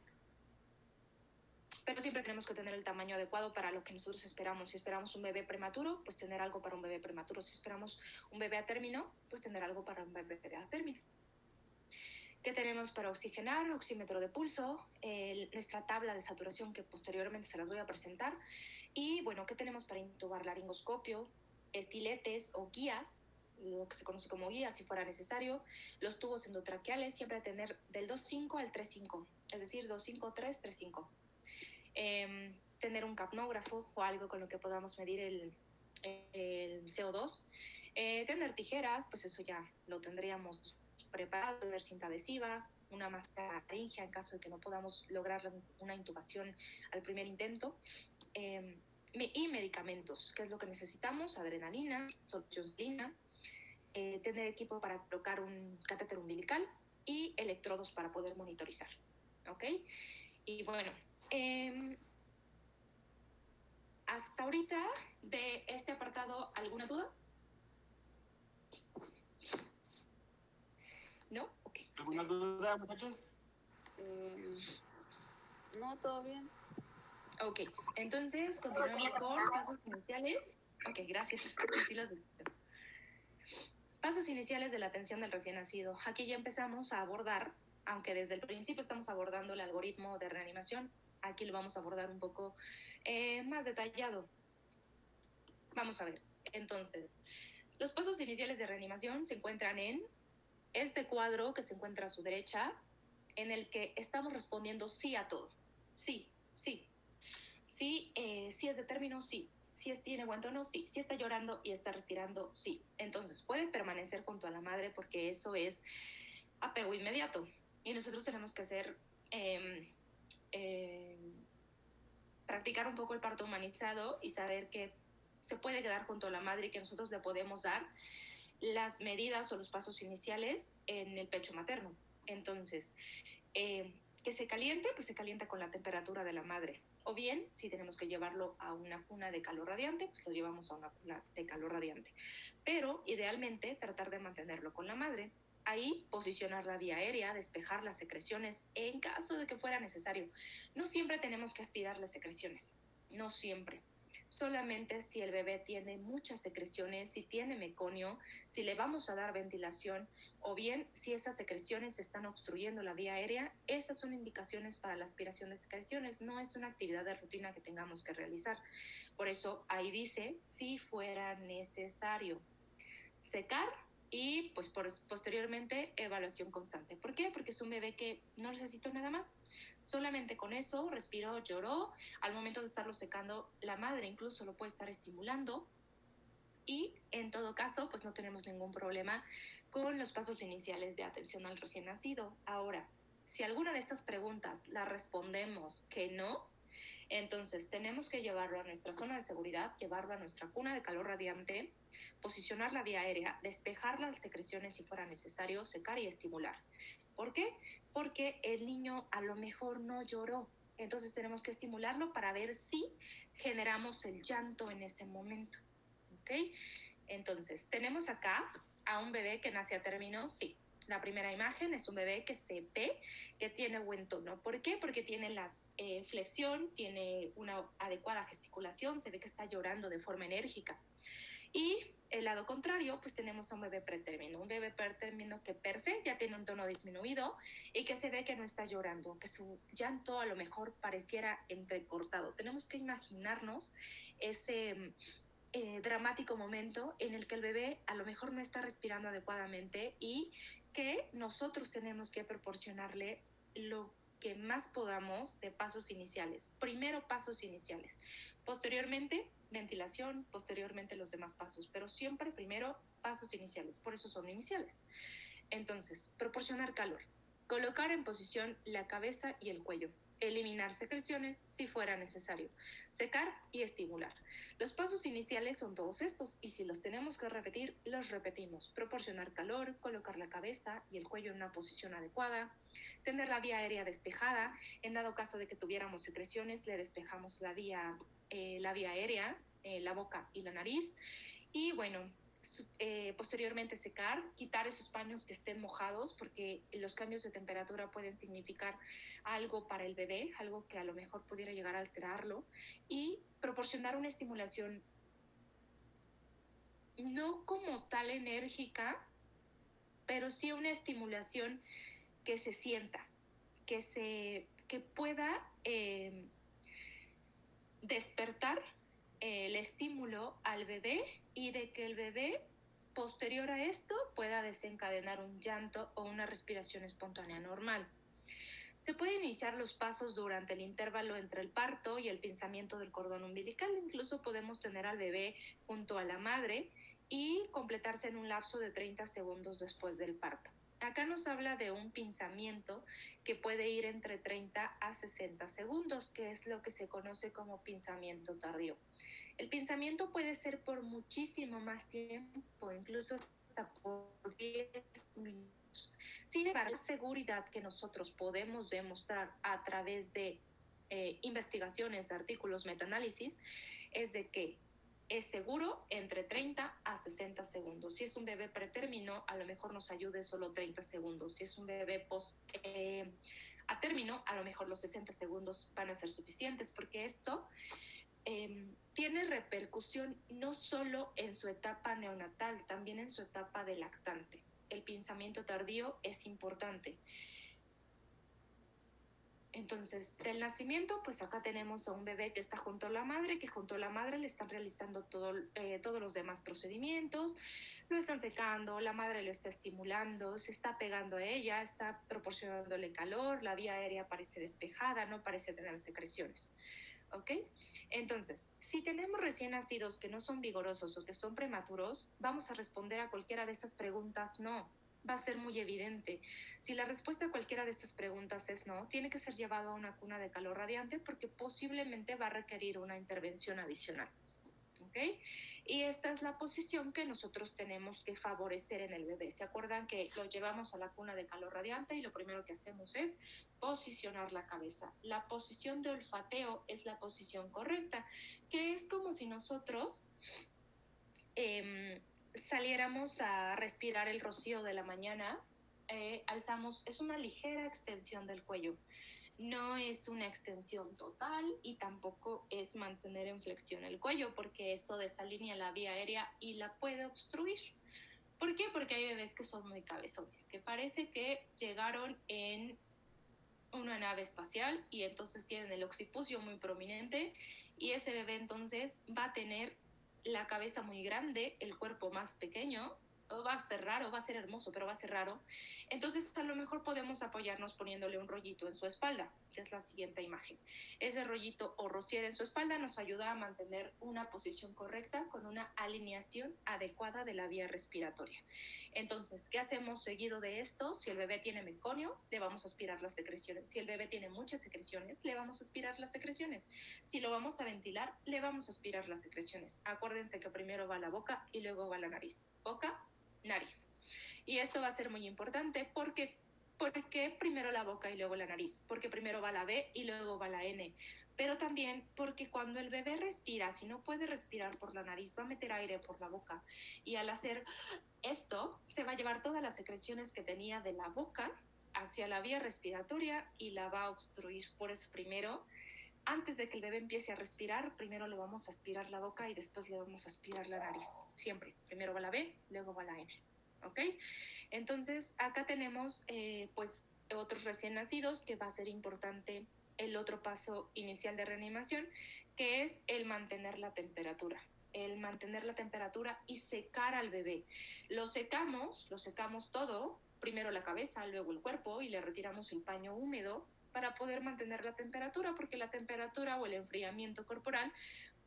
Pero siempre tenemos que tener el tamaño adecuado para lo que nosotros esperamos. Si esperamos un bebé prematuro, pues tener algo para un bebé prematuro. Si esperamos un bebé a término, pues tener algo para un bebé a término. ¿Qué tenemos para oxigenar? Oxímetro de pulso, nuestra tabla de saturación que posteriormente se las voy a presentar. Y bueno, ¿qué tenemos para intubar? Laringoscopio, estiletes o guías, lo que se conoce como guías si fuera necesario, los tubos endotraqueales, siempre tener del 2.5 al 3.5, es decir, 2.5, 3, 3.5. Tener un capnógrafo o algo con lo que podamos medir el CO2. Tener tijeras, pues eso ya lo tendríamos preparado, tener cinta adhesiva, una máscara faríngea en caso de que no podamos lograr una intubación al primer intento. Y medicamentos, ¿qué es lo que necesitamos? Adrenalina, solución, tener equipo para colocar un catéter umbilical y electrodos para poder monitorizar. ¿Ok? Y bueno, hasta ahorita de este apartado, ¿alguna duda? ¿No? Ok. ¿Alguna duda, muchachos? No, todo bien. Ok, entonces continuamos con pasos iniciales. Ok, gracias. Sí, los necesito. Pasos iniciales de la atención del recién nacido. Aquí ya empezamos a abordar, aunque desde el principio estamos abordando el algoritmo de reanimación, aquí lo vamos a abordar un poco más detallado. Vamos a ver. Entonces, los pasos iniciales de reanimación se encuentran en este cuadro que se encuentra a su derecha, en el que estamos respondiendo sí a todo. Sí, sí. Sí, sí es de término, sí. Si tiene buen tono, sí. Si está llorando y está respirando, sí. Entonces, puede permanecer junto a la madre porque eso es apego inmediato. Y nosotros tenemos que hacer, practicar un poco el parto humanizado y saber que se puede quedar junto a la madre y que nosotros le podemos dar las medidas o los pasos iniciales en el pecho materno. Entonces, que se caliente, pues se calienta con la temperatura de la madre. O bien, si tenemos que llevarlo a una cuna de calor radiante, pues lo llevamos a una cuna de calor radiante. Pero idealmente tratar de mantenerlo con la madre. Ahí posicionar la vía aérea, despejar las secreciones en caso de que fuera necesario. No siempre tenemos que aspirar las secreciones, no siempre. Solamente si el bebé tiene muchas secreciones, si tiene meconio, si le vamos a dar ventilación, o bien si esas secreciones están obstruyendo la vía aérea, esas son indicaciones para la aspiración de secreciones, no es una actividad de rutina que tengamos que realizar. Por eso ahí dice si fuera necesario secar y pues posteriormente evaluación constante. ¿Por qué? Porque es un bebé que no necesita nada más. Solamente con eso respiró, lloró. Al momento de estarlo secando, la madre incluso lo puede estar estimulando y en todo caso, pues no tenemos ningún problema con los pasos iniciales de atención al recién nacido. Ahora, si alguna de estas preguntas la respondemos que no, entonces tenemos que llevarlo a nuestra zona de seguridad, llevarlo a nuestra cuna de calor radiante, posicionar la vía aérea, despejar las secreciones si fuera necesario, secar y estimular. ¿Por qué? Porque el niño a lo mejor no lloró. Entonces tenemos que estimularlo para ver si generamos el llanto en ese momento. ¿Ok? Entonces, tenemos acá a un bebé que nace a término, sí. La primera imagen es un bebé que se ve que tiene buen tono. ¿Por qué? Porque tiene la flexión, tiene una adecuada gesticulación, se ve que está llorando de forma enérgica. Y el lado contrario, pues tenemos a un bebé pretérmino que per se ya tiene un tono disminuido y que se ve que no está llorando, que su llanto a lo mejor pareciera entrecortado. Tenemos que imaginarnos ese dramático momento en el que el bebé a lo mejor no está respirando adecuadamente y que nosotros tenemos que proporcionarle lo que más podamos de pasos iniciales. Primero pasos iniciales, posteriormente ventilación, posteriormente los demás pasos, pero siempre primero pasos iniciales, por eso son iniciales. Entonces, proporcionar calor, colocar en posición la cabeza y el cuello, eliminar secreciones si fuera necesario, secar y estimular. Los pasos iniciales son todos estos y si los tenemos que repetir, los repetimos. Proporcionar calor, colocar la cabeza y el cuello en una posición adecuada, tener la vía aérea despejada. En dado caso de que tuviéramos secreciones, le despejamos la vía aérea, la boca y la nariz. Y bueno, posteriormente secar, quitar esos paños que estén mojados porque los cambios de temperatura pueden significar algo para el bebé, algo que a lo mejor pudiera llegar a alterarlo y proporcionar una estimulación no como tal enérgica, pero sí una estimulación que se sienta, que pueda despertar el estímulo al bebé y de que el bebé posterior a esto pueda desencadenar un llanto o una respiración espontánea normal. Se pueden iniciar los pasos durante el intervalo entre el parto y el pinzamiento del cordón umbilical. Incluso podemos tener al bebé junto a la madre y completarse en un lapso de 30 segundos después del parto. Acá nos habla de un pinzamiento que puede ir entre 30 a 60 segundos, que es lo que se conoce como pinzamiento tardío. El pinzamiento puede ser por muchísimo más tiempo, incluso hasta por 10 minutos. Sin embargo, la seguridad que nosotros podemos demostrar a través de investigaciones, artículos, metaanálisis, es de que es seguro entre 30 a 60 segundos. Si es un bebé pretérmino, a lo mejor nos ayude solo 30 segundos. Si es un bebé a término, a lo mejor los 60 segundos van a ser suficientes, porque esto tiene repercusión no solo en su etapa neonatal, también en su etapa de lactante. El pinzamiento tardío es importante. Entonces, del nacimiento, pues acá tenemos a un bebé que está junto a la madre, que junto a la madre le están realizando todos los demás procedimientos, lo están secando, la madre lo está estimulando, se está pegando a ella, está proporcionándole calor, la vía aérea parece despejada, no parece tener secreciones. ¿Ok? Entonces, si tenemos recién nacidos que no son vigorosos o que son prematuros, vamos a responder a cualquiera de estas preguntas no. Va a ser muy evidente. Si la respuesta a cualquiera de estas preguntas es no, tiene que ser llevado a una cuna de calor radiante porque posiblemente va a requerir una intervención adicional. ¿Ok? Y esta es la posición que nosotros tenemos que favorecer en el bebé. ¿Se acuerdan que lo llevamos a la cuna de calor radiante y lo primero que hacemos es posicionar la cabeza? La posición de olfateo es la posición correcta, que es como si nosotros saliéramos a respirar el rocío de la mañana, alzamos, es una ligera extensión del cuello. No es una extensión total y tampoco es mantener en flexión el cuello porque eso desalinea la vía aérea y la puede obstruir. ¿Por qué? Porque hay bebés que son muy cabezones, que parece que llegaron en una nave espacial y entonces tienen el occipucio muy prominente y ese bebé entonces va a tener la cabeza muy grande, el cuerpo más pequeño. Va a ser raro, va a ser hermoso, pero va a ser raro. Entonces, a lo mejor podemos apoyarnos poniéndole un rollito en su espalda, que es la siguiente imagen. Ese rollito o rociera en su espalda nos ayuda a mantener una posición correcta con una alineación adecuada de la vía respiratoria. Entonces, ¿qué hacemos seguido de esto? Si el bebé tiene meconio, le vamos a aspirar las secreciones. Si el bebé tiene muchas secreciones, le vamos a aspirar las secreciones. Si lo vamos a ventilar, le vamos a aspirar las secreciones. Acuérdense que primero va la boca y luego va la nariz. Boca, nariz. Y esto va a ser muy importante porque primero la boca y luego la nariz, porque primero va la B y luego va la N, pero también porque cuando el bebé respira, si no puede respirar por la nariz, va a meter aire por la boca y al hacer esto se va a llevar todas las secreciones que tenía de la boca hacia la vía respiratoria y la va a obstruir. Por eso primero, antes de que el bebé empiece a respirar, primero le vamos a aspirar la boca y después le vamos a aspirar la nariz. Siempre. Primero va la B, luego va la N. ¿Ok? Entonces, acá tenemos pues otros recién nacidos que va a ser importante el otro paso inicial de reanimación, que es el mantener la temperatura. El mantener la temperatura y secar al bebé. Lo secamos todo, primero la cabeza, luego el cuerpo y le retiramos el paño húmedo para poder mantener la temperatura, porque la temperatura o el enfriamiento corporal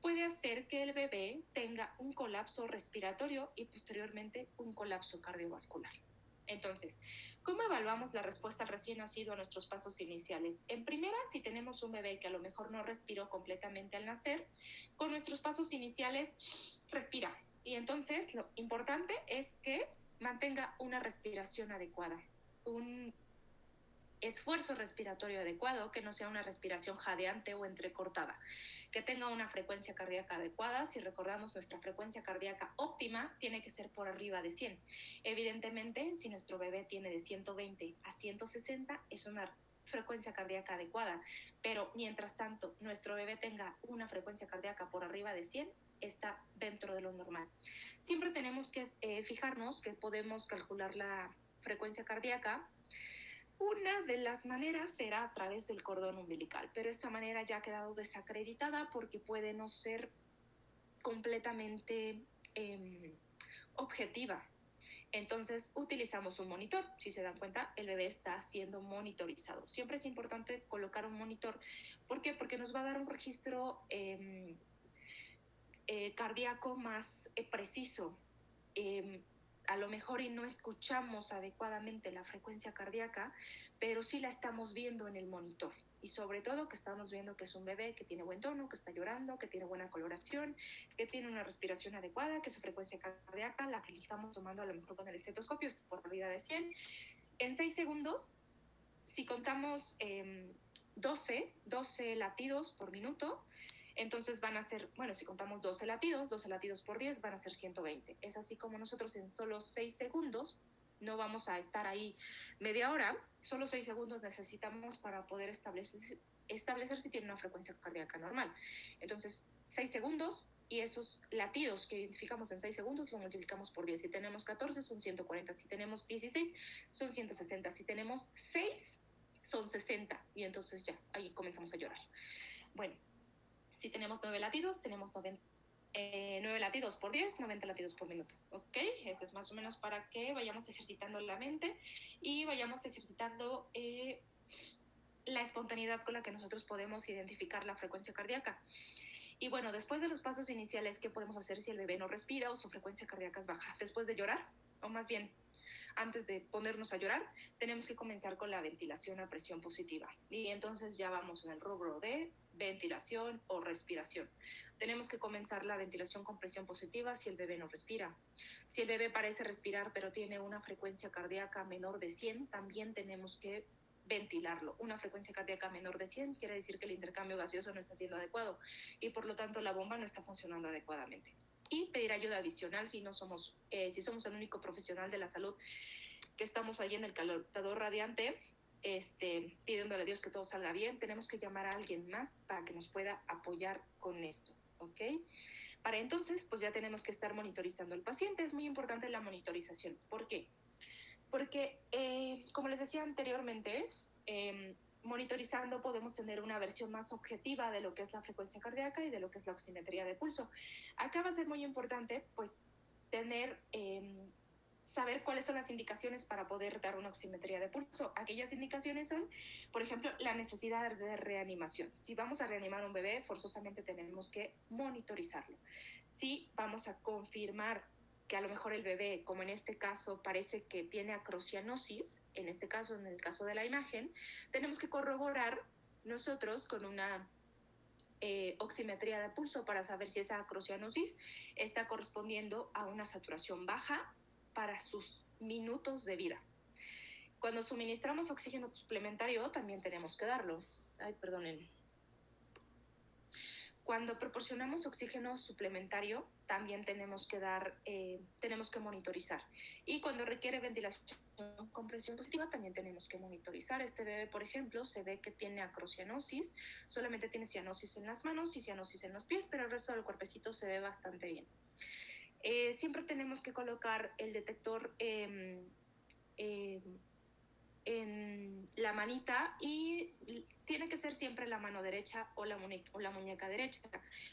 puede hacer que el bebé tenga un colapso respiratorio y posteriormente un colapso cardiovascular. Entonces, ¿cómo evaluamos la respuesta al recién nacido a nuestros pasos iniciales? En primera, si tenemos un bebé que a lo mejor no respiró completamente al nacer, con nuestros pasos iniciales respira. Y entonces lo importante es que mantenga una respiración adecuada, un esfuerzo respiratorio adecuado, que no sea una respiración jadeante o entrecortada, que tenga una frecuencia cardíaca adecuada. Si recordamos, nuestra frecuencia cardíaca óptima tiene que ser por arriba de 100. Evidentemente, si nuestro bebé tiene de 120 a 160, es una frecuencia cardíaca adecuada, pero mientras tanto nuestro bebé tenga una frecuencia cardíaca por arriba de 100, está dentro de lo normal. Siempre tenemos que fijarnos que podemos calcular la frecuencia cardíaca. Una de las maneras será a través del cordón umbilical, pero esta manera ya ha quedado desacreditada porque puede no ser completamente objetiva. Entonces utilizamos un monitor. Si se dan cuenta, el bebé está siendo monitorizado. Siempre es importante colocar un monitor. ¿Por qué? Porque nos va a dar un registro cardíaco más preciso. A lo mejor y no escuchamos adecuadamente la frecuencia cardíaca, pero sí la estamos viendo en el monitor. Y sobre todo que estamos viendo que es un bebé que tiene buen tono, que está llorando, que tiene buena coloración, que tiene una respiración adecuada, que su frecuencia cardíaca, la que le estamos tomando a lo mejor con el estetoscopio, está por arriba de 100. En 6 segundos, si contamos 12 latidos por minuto, entonces van a ser, bueno, si contamos 12 latidos por 10 van a ser 120. Es así como nosotros en solo 6 segundos, no vamos a estar ahí media hora, solo 6 segundos necesitamos para poder establecer si tiene una frecuencia cardíaca normal. Entonces, 6 segundos y esos latidos que identificamos en 6 segundos lo multiplicamos por 10. Si tenemos 14 son 140, si tenemos 16 son 160, si tenemos 6 son 60 y entonces ya, ahí comenzamos a llorar. Bueno, si tenemos 9 latidos, tenemos 9 latidos por 10, 90 latidos por minuto. ¿Ok? Eso es más o menos para que vayamos ejercitando la mente y vayamos ejercitando la espontaneidad con la que nosotros podemos identificar la frecuencia cardíaca. Y bueno, después de los pasos iniciales, ¿qué podemos hacer si el bebé no respira o su frecuencia cardíaca es baja? Después de llorar, o más bien antes de ponernos a llorar, tenemos que comenzar con la ventilación a presión positiva. Y entonces ya vamos en el rubro de ventilación o respiración. Tenemos que comenzar la ventilación con presión positiva si el bebé no respira. Si el bebé parece respirar pero tiene una frecuencia cardíaca menor de 100, también tenemos que ventilarlo. Una frecuencia cardíaca menor de 100 quiere decir que el intercambio gaseoso no está siendo adecuado y por lo tanto la bomba no está funcionando adecuadamente. Y pedir ayuda adicional si somos el único profesional de la salud que estamos ahí en el calentador radiante, pidiéndole a Dios que todo salga bien. Tenemos que llamar a alguien más para que nos pueda apoyar con esto, ¿ok? Para entonces, pues ya tenemos que estar monitorizando al paciente. Es muy importante la monitorización. ¿Por qué? Porque, como les decía anteriormente, monitorizando podemos tener una versión más objetiva de lo que es la frecuencia cardíaca y de lo que es la oximetría de pulso. Acá va a ser muy importante, pues, saber cuáles son las indicaciones para poder dar una oximetría de pulso. Aquellas indicaciones son, por ejemplo, la necesidad de reanimación. Si vamos a reanimar a un bebé, forzosamente tenemos que monitorizarlo. Si vamos a confirmar que a lo mejor el bebé, como en este caso, parece que tiene acrocianosis, en este caso, en el caso de la imagen, tenemos que corroborar nosotros con una oximetría de pulso para saber si esa acrocianosis está correspondiendo a una saturación baja para sus minutos de vida. Cuando suministramos oxígeno suplementario, también tenemos que darlo. Ay, perdonen. Cuando proporcionamos oxígeno suplementario, también tenemos que monitorizar. Y cuando requiere ventilación con presión positiva, también tenemos que monitorizar. Este bebé, por ejemplo, se ve que tiene acrocianosis, solamente tiene cianosis en las manos y cianosis en los pies, pero el resto del cuerpecito se ve bastante bien. Siempre tenemos que colocar el detector en la manita y tiene que ser siempre la mano derecha o la muñeca derecha,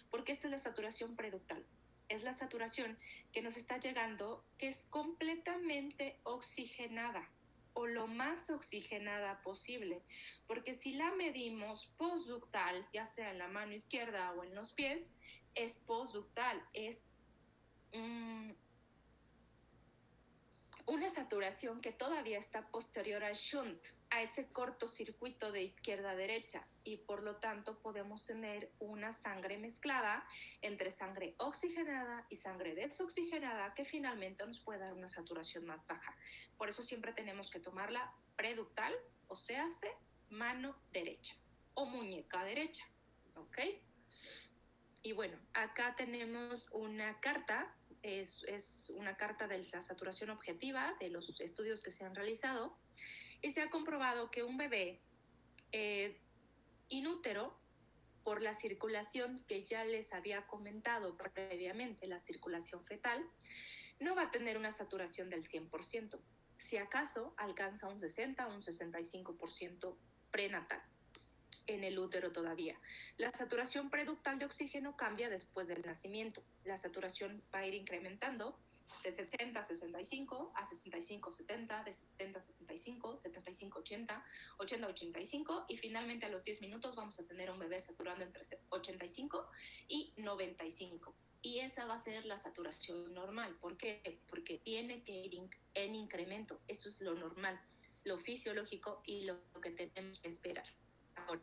porque esta es la saturación preductal. Es la saturación que nos está llegando, que es completamente oxigenada o lo más oxigenada posible, porque si la medimos postductal, ya sea en la mano izquierda o en los pies, es postductal, es una saturación que todavía está posterior al shunt, a ese cortocircuito de izquierda a derecha, y por lo tanto podemos tener una sangre mezclada entre sangre oxigenada y sangre desoxigenada que finalmente nos puede dar una saturación más baja. Por eso siempre tenemos que tomarla preductal, o sea, mano derecha o muñeca derecha, ¿ok? Y bueno, acá tenemos una carta, es una carta de la saturación objetiva de los estudios que se han realizado y se ha comprobado que un bebé inútero, por la circulación que ya les había comentado previamente, la circulación fetal, no va a tener una saturación del 100%. Si acaso alcanza un 60 o un 65% prenatal en el útero todavía. La saturación preductal de oxígeno cambia después del nacimiento. La saturación va a ir incrementando de 60 a 65, a 65 70, de 70 a 75, 75 80, 80 a 85 y finalmente a los 10 minutos vamos a tener un bebé saturando entre 85 y 95. Y esa va a ser la saturación normal. ¿Por qué? Porque tiene que ir en incremento. Eso es lo normal, lo fisiológico y lo que tenemos que esperar. Ahora,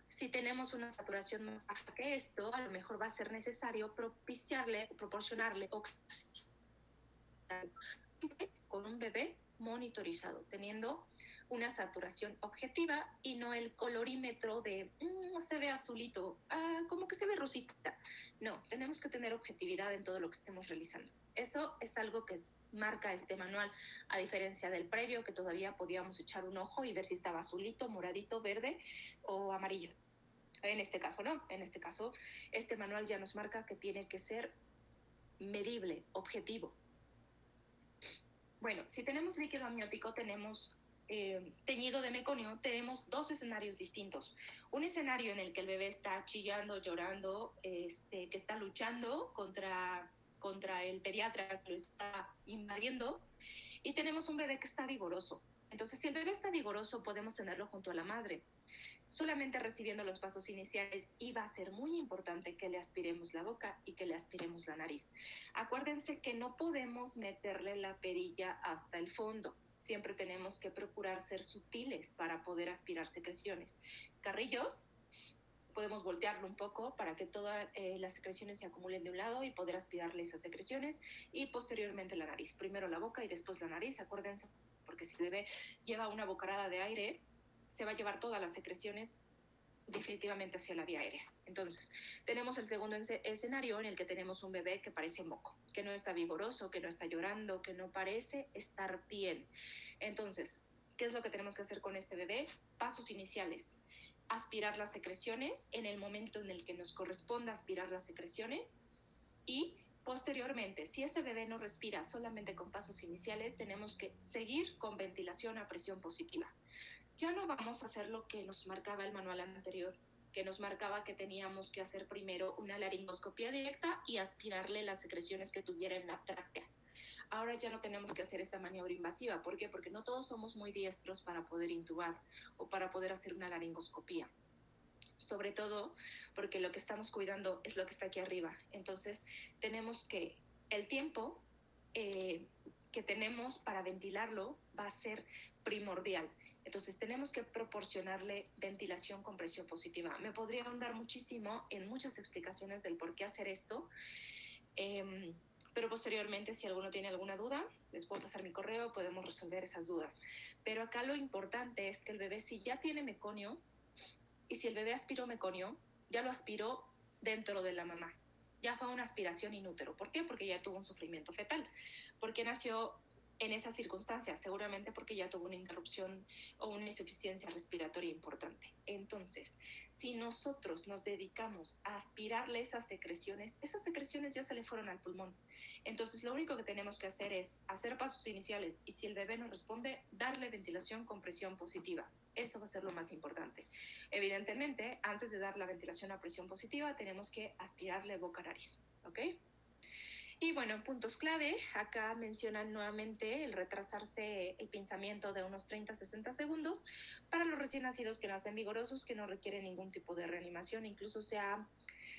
si tenemos una saturación más baja que esto, a lo mejor va a ser necesario proporcionarle oxígeno con un bebé monitorizado, teniendo una saturación objetiva y no el colorímetro de se ve azulito, como que se ve rosita. No, tenemos que tener objetividad en todo lo que estemos realizando. Eso es algo que marca este manual, a diferencia del previo, que todavía podíamos echar un ojo y ver si estaba azulito, moradito, verde o amarillo. En este caso no, en este caso este manual ya nos marca que tiene que ser medible, objetivo. Bueno, si tenemos líquido amniótico, tenemos teñido de meconio, tenemos dos escenarios distintos. Un escenario en el que el bebé está chillando, llorando, que está luchando contra el pediatra que lo está invadiendo, y tenemos un bebé que está vigoroso. Entonces, si el bebé está vigoroso, podemos tenerlo junto a la madre, solamente recibiendo los pasos iniciales, y va a ser muy importante que le aspiremos la boca y que le aspiremos la nariz. Acuérdense que no podemos meterle la perilla hasta el fondo. Siempre tenemos que procurar ser sutiles para poder aspirar secreciones. Carrillos, podemos voltearlo un poco para que todas las secreciones se acumulen de un lado y poder aspirarle esas secreciones, y posteriormente la nariz. Primero la boca y después la nariz, acuérdense, porque si el bebé lleva una bocarada de aire, se va a llevar todas las secreciones definitivamente hacia la vía aérea. Entonces, tenemos el segundo escenario en el que tenemos un bebé que parece moco, que no está vigoroso, que no está llorando, que no parece estar bien. Entonces, ¿qué es lo que tenemos que hacer con este bebé? Pasos iniciales: aspirar las secreciones en el momento en el que nos corresponda aspirar las secreciones, y posteriormente, si ese bebé no respira solamente con pasos iniciales, tenemos que seguir con ventilación a presión positiva. Ya no vamos a hacer lo que nos marcaba el manual anterior, que nos marcaba que teníamos que hacer primero una laringoscopía directa y aspirarle las secreciones que tuviera en la tráquea. Ahora ya no tenemos que hacer esa maniobra invasiva. ¿Por qué? Porque no todos somos muy diestros para poder intubar o para poder hacer una laringoscopía. Sobre todo porque lo que estamos cuidando es lo que está aquí arriba. Entonces, tenemos que el tiempo que tenemos para ventilarlo va a ser primordial. Entonces, tenemos que proporcionarle ventilación con presión positiva. Me podría ahondar muchísimo en muchas explicaciones del por qué hacer esto, pero posteriormente, si alguno tiene alguna duda, les puedo pasar mi correo, podemos resolver esas dudas. Pero acá lo importante es que el bebé, si ya tiene meconio, y si el bebé aspiró meconio, ya lo aspiró dentro de la mamá. Ya fue una aspiración in útero. ¿Por qué? Porque ya tuvo un sufrimiento fetal. ¿Por qué nació en esas circunstancias? Seguramente porque ya tuvo una interrupción o una insuficiencia respiratoria importante. Entonces, si nosotros nos dedicamos a aspirarle esas secreciones ya se le fueron al pulmón. Entonces, lo único que tenemos que hacer es hacer pasos iniciales, y si el bebé no responde, darle ventilación con presión positiva. Eso va a ser lo más importante. Evidentemente, antes de dar la ventilación a presión positiva, tenemos que aspirarle boca-nariz, ¿ok? Y bueno, puntos clave, acá mencionan nuevamente el retrasarse el pinzamiento de unos 30-60 segundos para los recién nacidos que nacen vigorosos, que no requieren ningún tipo de reanimación. Incluso se ha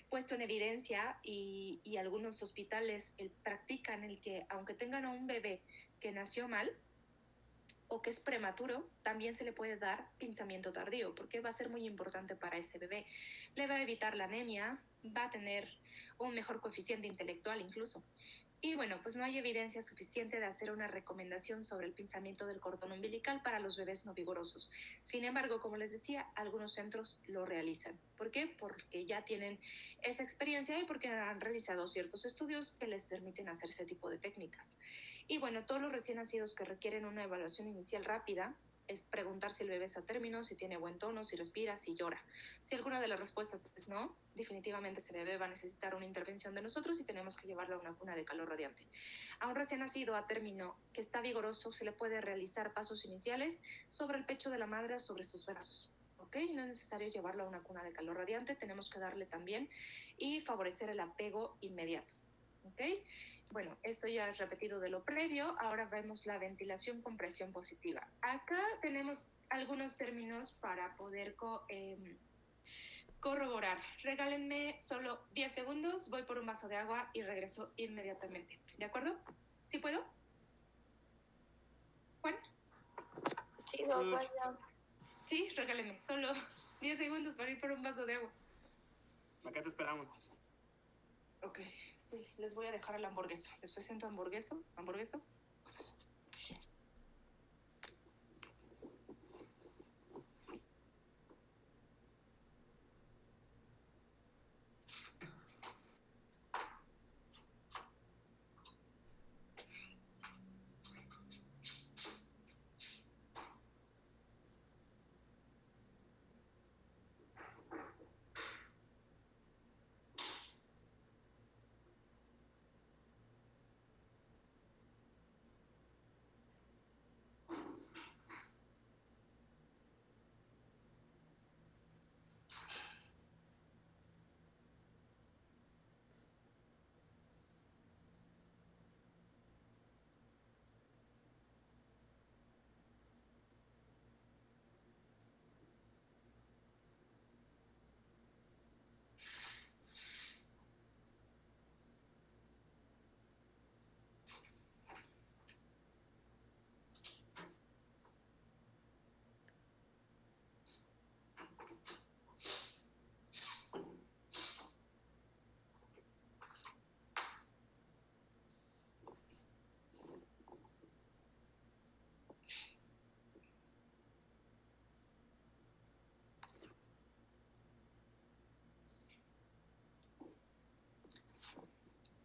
puesto en evidencia, y algunos hospitales practican el que, aunque tengan a un bebé que nació mal o que es prematuro, también se le puede dar pinzamiento tardío, porque va a ser muy importante para ese bebé. Le va a evitar la anemia, va a tener un mejor coeficiente intelectual incluso. Y bueno, pues no hay evidencia suficiente de hacer una recomendación sobre el pinzamiento del cordón umbilical para los bebés no vigorosos. Sin embargo, como les decía, algunos centros lo realizan. ¿Por qué? Porque ya tienen esa experiencia y porque han realizado ciertos estudios que les permiten hacer ese tipo de técnicas. Y bueno, todos los recién nacidos que requieren una evaluación inicial rápida es preguntar si el bebé es a término, si tiene buen tono, si respira, si llora. Si alguna de las respuestas es no, definitivamente ese bebé va a necesitar una intervención de nosotros y tenemos que llevarlo a una cuna de calor radiante. A un recién nacido a término que está vigoroso, se le puede realizar pasos iniciales sobre el pecho de la madre o sobre sus brazos. ¿Ok? No es necesario llevarlo a una cuna de calor radiante, tenemos que darle también y favorecer el apego inmediato. ¿Ok? Bueno, esto ya es repetido de lo previo. Ahora vemos la ventilación con presión positiva. Acá tenemos algunos términos para poder corroborar. Regálenme solo 10 segundos, voy por un vaso de agua y regreso inmediatamente. ¿De acuerdo? ¿Sí puedo? ¿Juan? Sí, vaya. Sí, regálenme solo 10 segundos para ir por un vaso de agua. Acá te esperamos. Ok, sí, les voy a dejar el hamburgueso. ¿Les presento hamburgueso? ¿Hamburgueso?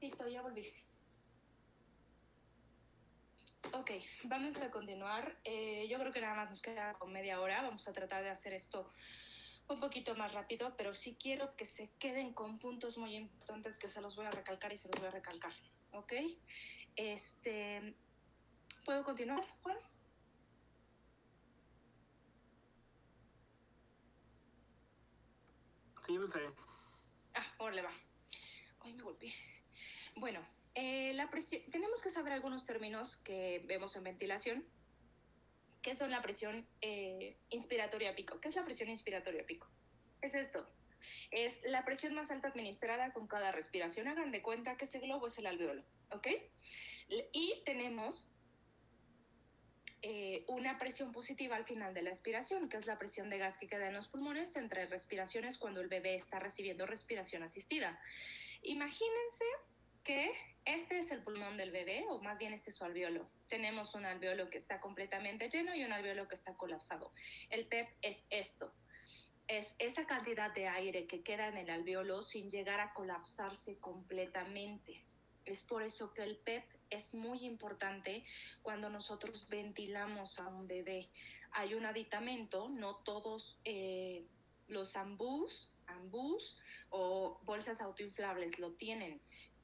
Listo, ya volví. Ok, vamos a continuar. Yo creo que nada más nos queda con media hora. Vamos a tratar de hacer esto un poquito más rápido, pero sí quiero que se queden con puntos muy importantes que se los voy a recalcar y se los voy a recalcar. ¿Ok? ¿Puedo continuar, Juan? Sí, Dulce. Órale, va. Ay, me golpeé. Bueno, la presión, tenemos que saber algunos términos que vemos en ventilación. ¿Qué son la presión inspiratoria a pico? ¿Qué es la presión inspiratoria a pico? Es esto. Es la presión más alta administrada con cada respiración. Hagan de cuenta que ese globo es el alveolo, ¿ok? Y tenemos una presión positiva al final de la expiración, que es la presión de gas que queda en los pulmones entre respiraciones cuando el bebé está recibiendo respiración asistida. Imagínense que este es el pulmón del bebé, o más bien este es su alveolo. Tenemos un alveolo que está completamente lleno y un alveolo que está colapsado. El PEP es esto. Es esa cantidad de aire que queda en el alveolo sin llegar a colapsarse completamente. Es por eso que el PEP es muy importante cuando nosotros ventilamos a un bebé. Hay un aditamento, no todos los ambús o bolsas autoinflables lo tienen,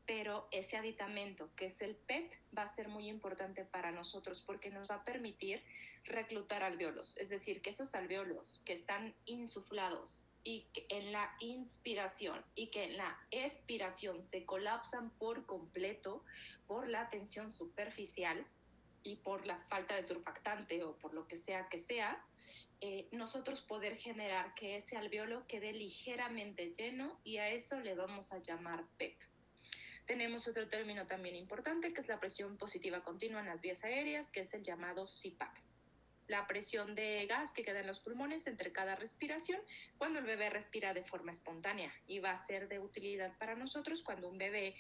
pero ese aditamento que es el PEP va a ser muy importante para nosotros porque nos va a permitir reclutar alveolos, es decir, que esos alveolos que están insuflados y que en la inspiración y que en la expiración se colapsan por completo por la tensión superficial y por la falta de surfactante o por lo que sea, nosotros poder generar que ese alveolo quede ligeramente lleno y a eso le vamos a llamar PEP. Tenemos otro término también importante que es la presión positiva continua en las vías aéreas, que es el llamado CPAP. La presión de gas que queda en los pulmones entre cada respiración cuando el bebé respira de forma espontánea y va a ser de utilidad para nosotros cuando un bebé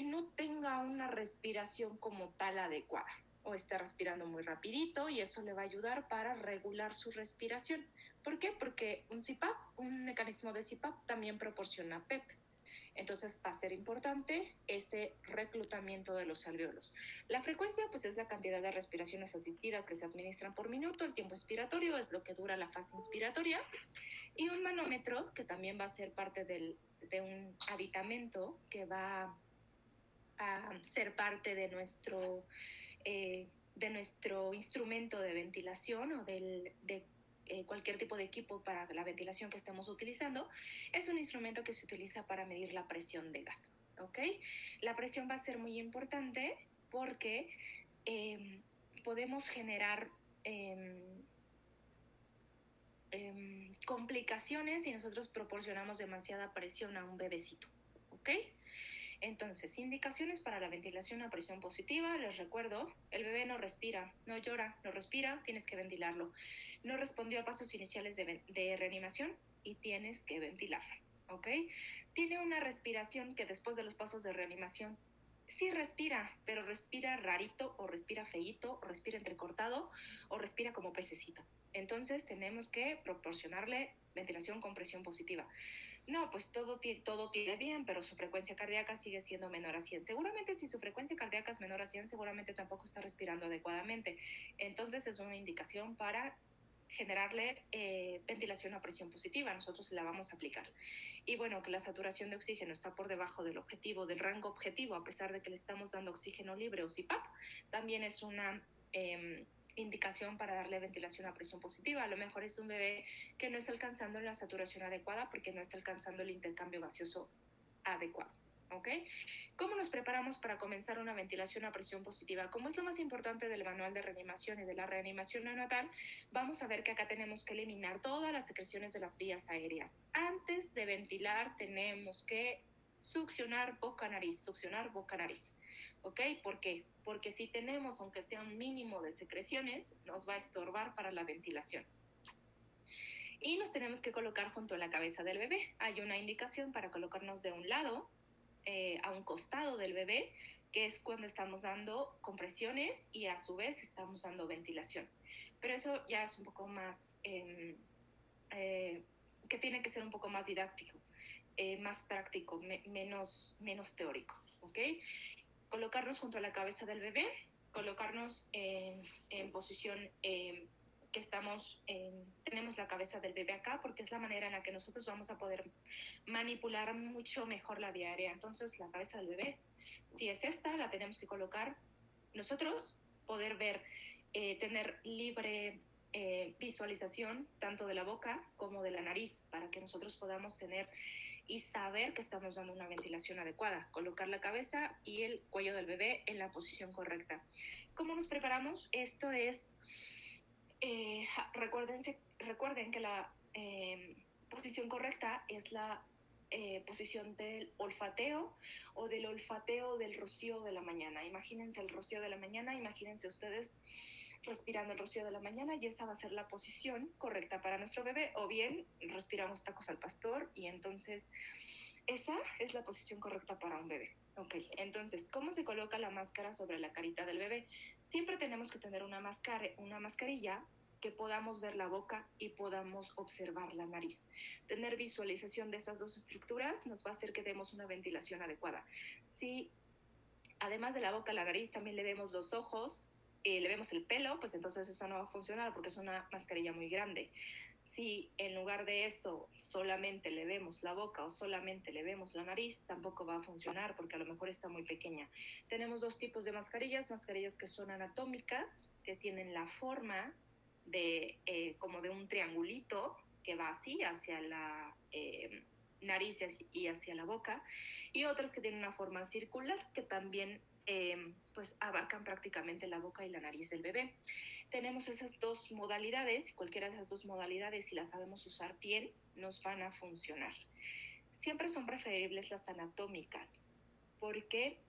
no tenga una respiración como tal adecuada o esté respirando muy rapidito y eso le va a ayudar para regular su respiración. ¿Por qué? Porque un CPAP, un mecanismo de CPAP también proporciona PEP. Entonces va a ser importante ese reclutamiento de los alveolos. La frecuencia pues es la cantidad de respiraciones asistidas que se administran por minuto, el tiempo expiratorio es lo que dura la fase inspiratoria y un manómetro que también va a ser parte de un aditamento que va a ser parte de nuestro instrumento de ventilación o de cualquier tipo de equipo para la ventilación que estemos utilizando, es un instrumento que se utiliza para medir la presión de gas. ¿Ok? La presión va a ser muy importante porque podemos generar complicaciones si nosotros proporcionamos demasiada presión a un bebecito. ¿Ok? Entonces, indicaciones para la ventilación a presión positiva. Les recuerdo, el bebé no respira, no llora, no respira, tienes que ventilarlo. No respondió a pasos iniciales de reanimación y tienes que ventilarlo, ¿ok? Tiene una respiración que después de los pasos de reanimación sí respira, pero respira rarito o respira feíto o respira entrecortado o respira como pececito. Entonces tenemos que proporcionarle ventilación con presión positiva. No, pues todo tiene bien, pero su frecuencia cardíaca sigue siendo menor a 100. Seguramente si su frecuencia cardíaca es menor a 100, seguramente tampoco está respirando adecuadamente. Entonces es una indicación para generarle ventilación a presión positiva. Nosotros la vamos a aplicar. Y bueno, que la saturación de oxígeno está por debajo del objetivo, del rango objetivo, a pesar de que le estamos dando oxígeno libre o CPAP, también es una indicación para darle ventilación a presión positiva. A lo mejor es un bebé que no está alcanzando la saturación adecuada porque no está alcanzando el intercambio gaseoso adecuado. ¿Ok? ¿Cómo nos preparamos para comenzar una ventilación a presión positiva? Como es lo más importante del manual de reanimación y de la reanimación neonatal, vamos a ver que acá tenemos que eliminar todas las secreciones de las vías aéreas. Antes de ventilar tenemos que succionar boca-nariz, succionar boca-nariz. ¿Ok? ¿Por qué? Porque si tenemos, aunque sea un mínimo de secreciones, nos va a estorbar para la ventilación. Y nos tenemos que colocar junto a la cabeza del bebé. Hay una indicación para colocarnos de un lado, a un costado del bebé, que es cuando estamos dando compresiones y a su vez estamos dando ventilación. Pero eso ya es un poco más, que tiene que ser un poco más didáctico, más práctico, menos teórico. ¿ok? Colocarnos junto a la cabeza del bebé, colocarnos en posición que tenemos la cabeza del bebé acá, porque es la manera en la que nosotros vamos a poder manipular mucho mejor la vía aérea. Entonces, la cabeza del bebé, si es esta, la tenemos que colocar nosotros, poder ver, tener libre visualización tanto de la boca como de la nariz, para que nosotros podamos tener y saber que estamos dando una ventilación adecuada. Colocar la cabeza y el cuello del bebé en la posición correcta. ¿Cómo nos preparamos? Esto es, recuerden que la posición correcta es la posición del olfateo o del olfateo del rocío de la mañana. Imagínense el rocío de la mañana, imagínense ustedes respirando el rocío de la mañana, y esa va a ser la posición correcta para nuestro bebé. O bien respiramos tacos al pastor y entonces esa es la posición correcta para un bebé. Ok, entonces, ¿cómo se coloca la máscara sobre la carita del bebé? Siempre tenemos que tener una mascarilla que podamos ver la boca y podamos observar la nariz. Tener visualización de esas dos estructuras nos va a hacer que demos una ventilación adecuada. Si además de la boca, la nariz, también le vemos los ojos, le vemos el pelo, pues entonces eso no va a funcionar porque es una mascarilla muy grande. Si en lugar de eso solamente le vemos la boca o solamente le vemos la nariz, tampoco va a funcionar porque a lo mejor está muy pequeña. Tenemos dos tipos de mascarillas que son anatómicas, que tienen la forma de como de un triangulito que va así hacia la nariz y hacia la boca, y otras que tienen una forma circular que también pues abarcan prácticamente la boca y la nariz del bebé. Tenemos esas dos modalidades, y cualquiera de esas dos modalidades, si las sabemos usar bien, nos van a funcionar. Siempre son preferibles las anatómicas, porque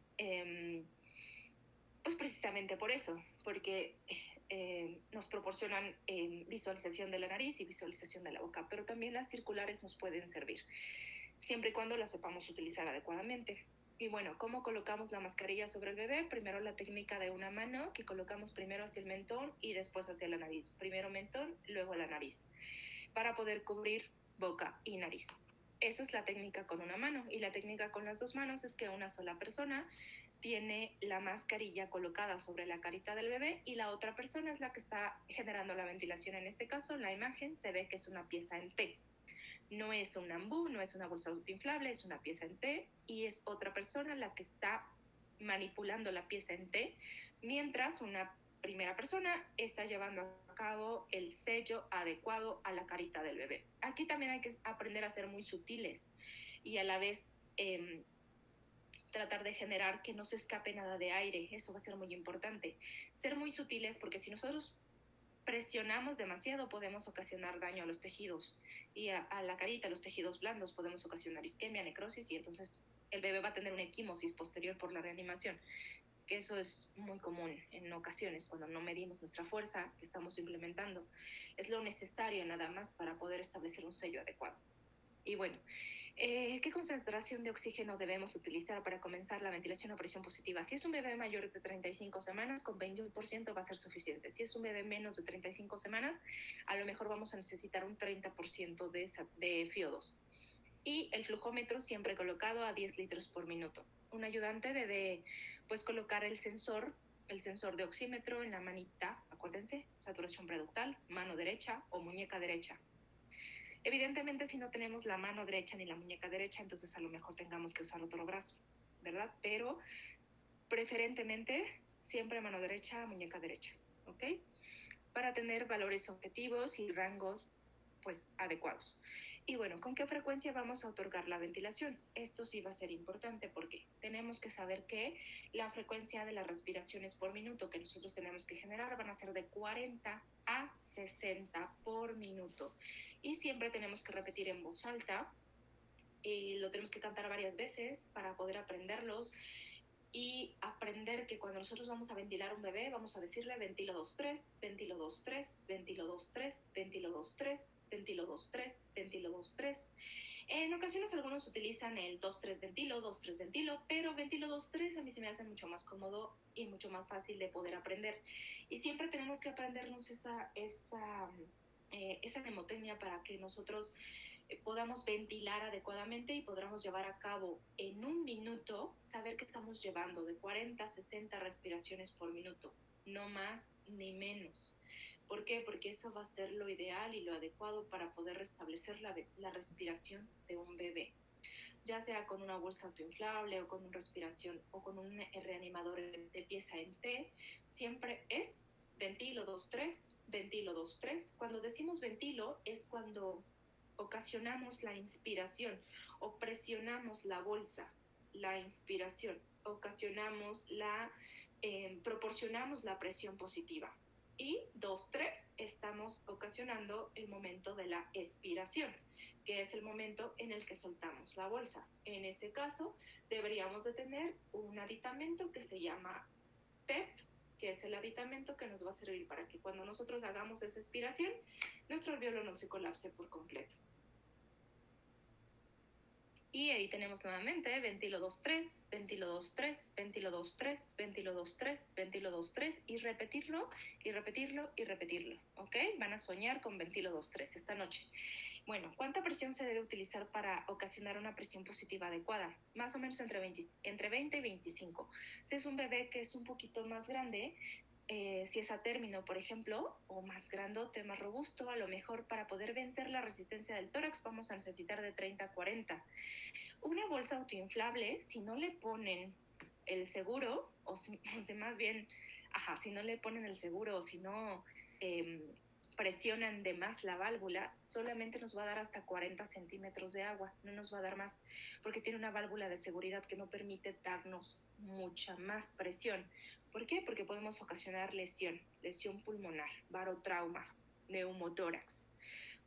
pues precisamente por eso, porque nos proporcionan visualización de la nariz y visualización de la boca, pero también las circulares nos pueden servir, siempre y cuando las sepamos utilizar adecuadamente. Y bueno, ¿cómo colocamos la mascarilla sobre el bebé? Primero la técnica de una mano, que colocamos primero hacia el mentón y después hacia la nariz. Primero mentón, luego la nariz, para poder cubrir boca y nariz. Eso es la técnica con una mano. Y la técnica con las dos manos es que una sola persona tiene la mascarilla colocada sobre la carita del bebé y la otra persona es la que está generando la ventilación. En este caso, en la imagen se ve que es una pieza en T. No es un ambú, no es una bolsa autoinflable, es una pieza en T, y es otra persona la que está manipulando la pieza en T, mientras una primera persona está llevando a cabo el sello adecuado a la carita del bebé. Aquí también hay que aprender a ser muy sutiles y a la vez tratar de generar que no se escape nada de aire. Eso va a ser muy importante. Ser muy sutiles, porque si nosotros presionamos demasiado podemos ocasionar daño a los tejidos y a la carita, a los tejidos blandos, podemos ocasionar isquemia, necrosis, y entonces el bebé va a tener una equimosis posterior por la reanimación, que eso es muy común en ocasiones cuando no medimos nuestra fuerza que estamos implementando. Es lo necesario nada más para poder establecer un sello adecuado. Y bueno, ¿qué concentración de oxígeno debemos utilizar para comenzar la ventilación a presión positiva? Si es un bebé mayor de 35 semanas, con 21% va a ser suficiente. Si es un bebé menos de 35 semanas, a lo mejor vamos a necesitar un 30% de FiO2. Y el flujómetro siempre colocado a 10 litros por minuto. Un ayudante debe pues colocar el sensor de oxímetro en la manita, acuérdense, saturación preductal, mano derecha o muñeca derecha. Evidentemente, si no tenemos la mano derecha ni la muñeca derecha, entonces a lo mejor tengamos que usar otro brazo, ¿verdad? Pero preferentemente siempre mano derecha, muñeca derecha, ¿ok? Para tener valores objetivos y rangos pues adecuados. Y bueno, ¿con qué frecuencia vamos a otorgar la ventilación? Esto sí va a ser importante porque tenemos que saber que la frecuencia de las respiraciones por minuto que nosotros tenemos que generar van a ser de 40 a 60 por minuto. Y siempre tenemos que repetir en voz alta, y lo tenemos que cantar varias veces para poder aprenderlos y aprender que cuando nosotros vamos a ventilar a un bebé, vamos a decirle ventilo 2-3, ventilo 2-3, ventilo 2-3, ventilo 2-3, ventilo 2-3, ventilo 2-3. En ocasiones algunos utilizan el 2-3 ventilo, 2-3 ventilo, pero ventilo 2-3 a mí se me hace mucho más cómodo y mucho más fácil de poder aprender. Y siempre tenemos que aprendernos esa mnemotecnia para que nosotros podamos ventilar adecuadamente y podamos llevar a cabo en un minuto, saber que estamos llevando de 40 a 60 respiraciones por minuto, no más ni menos. ¿Por qué? Porque eso va a ser lo ideal y lo adecuado para poder restablecer la respiración de un bebé, ya sea con una bolsa autoinflable o con una respiración o con un reanimador de pieza en T. Siempre es ventilo 2-3, ventilo 2-3. Cuando decimos ventilo es cuando ocasionamos la inspiración o presionamos la bolsa, la inspiración, proporcionamos la presión positiva. Y 2-3, estamos ocasionando el momento de la expiración, que es el momento en el que soltamos la bolsa. En ese caso, deberíamos de tener un aditamento que se llama PEP, que es el aditamento que nos va a servir para que cuando nosotros hagamos esa expiración, nuestro alveolo no se colapse por completo. Y ahí tenemos nuevamente ventilo 2-3, ventilo 2-3, ventilo 2-3, ventilo 2-3, ventilo 2-3 y repetirlo, y repetirlo, y repetirlo, ¿ok? Van a soñar con ventilo 2-3 esta noche. Bueno, ¿cuánta presión se debe utilizar para ocasionar una presión positiva adecuada? Más o menos entre 20 y 25. Si es un bebé que es un poquito más grande, si es a término, por ejemplo, o más grandote, más robusto, a lo mejor para poder vencer la resistencia del tórax vamos a necesitar de 30 a 40. Una bolsa autoinflable, si no le ponen el seguro, o si más bien, si no le ponen el seguro o si no presionan de más la válvula, solamente nos va a dar hasta 40 centímetros de agua, no nos va a dar más, porque tiene una válvula de seguridad que no permite darnos mucha más presión. ¿Por qué? Porque podemos ocasionar lesión pulmonar, barotrauma, neumotórax.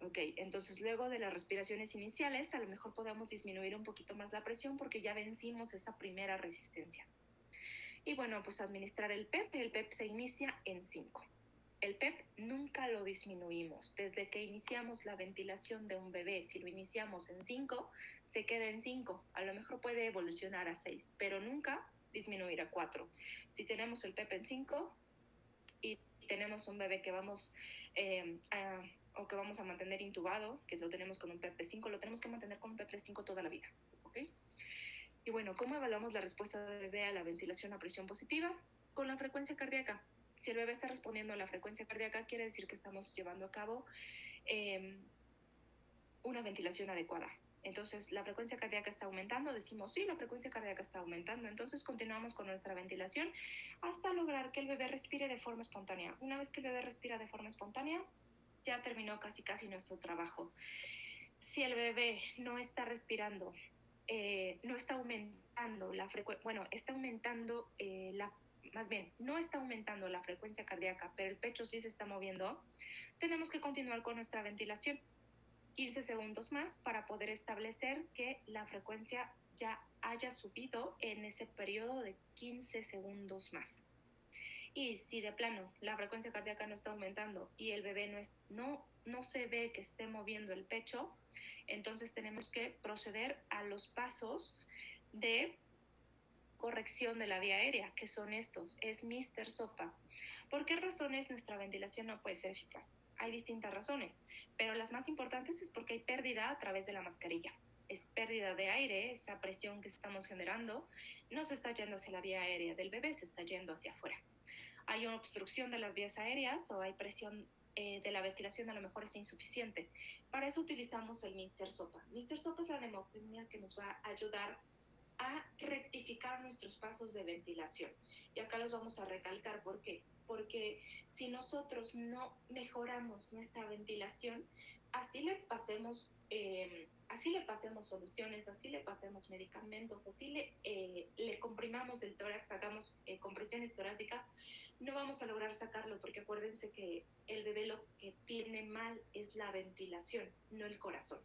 Ok, entonces luego de las respiraciones iniciales, a lo mejor podemos disminuir un poquito más la presión porque ya vencimos esa primera resistencia. Y bueno, pues administrar el PEP se inicia en 5. El PEP nunca lo disminuimos. Desde que iniciamos la ventilación de un bebé, si lo iniciamos en 5, se queda en 5. A lo mejor puede evolucionar a 6, pero nunca disminuir a 4. Si tenemos el PEP en 5 y tenemos un bebé que vamos o que vamos a mantener intubado, que lo tenemos con un PEP de 5, lo tenemos que mantener con un PEP de 5 toda la vida, ¿ok? Y bueno, ¿cómo evaluamos la respuesta del bebé a la ventilación a presión positiva? Con la frecuencia cardíaca. Si el bebé está respondiendo a la frecuencia cardíaca, quiere decir que estamos llevando a cabo una ventilación adecuada. Entonces, la frecuencia cardíaca está aumentando, decimos, sí, la frecuencia cardíaca está aumentando, entonces continuamos con nuestra ventilación hasta lograr que el bebé respire de forma espontánea. Una vez que el bebé respira de forma espontánea, ya terminó casi nuestro trabajo. Si el bebé no está respirando, no está aumentando la frecuencia, bueno, está aumentando no está aumentando la frecuencia cardíaca, pero el pecho sí se está moviendo, tenemos que continuar con nuestra ventilación. 15 segundos más para poder establecer que la frecuencia ya haya subido en ese periodo de 15 segundos más. Y si de plano la frecuencia cardíaca no está aumentando y el bebé no se ve que esté moviendo el pecho, entonces tenemos que proceder a los pasos de corrección de la vía aérea, que son estos, es Mr. Sopa. ¿Por qué razones nuestra ventilación no puede ser eficaz? Hay distintas razones, pero las más importantes es porque hay pérdida a través de la mascarilla. Es pérdida de aire, esa presión que estamos generando no se está yendo hacia la vía aérea del bebé, se está yendo hacia afuera. Hay una obstrucción de las vías aéreas o hay presión de la ventilación, a lo mejor es insuficiente. Para eso utilizamos el Mr. Sopa. Mr. Sopa es la mnemotecnia que nos va a ayudar a rectificar nuestros pasos de ventilación. Y acá los vamos a recalcar. ¿Por qué? Porque si nosotros no mejoramos nuestra ventilación, así le pasemos soluciones, así le pasemos medicamentos, así le comprimamos el tórax, hagamos compresiones torácicas, no vamos a lograr sacarlo, porque acuérdense que el bebé lo que tiene mal es la ventilación, no el corazón.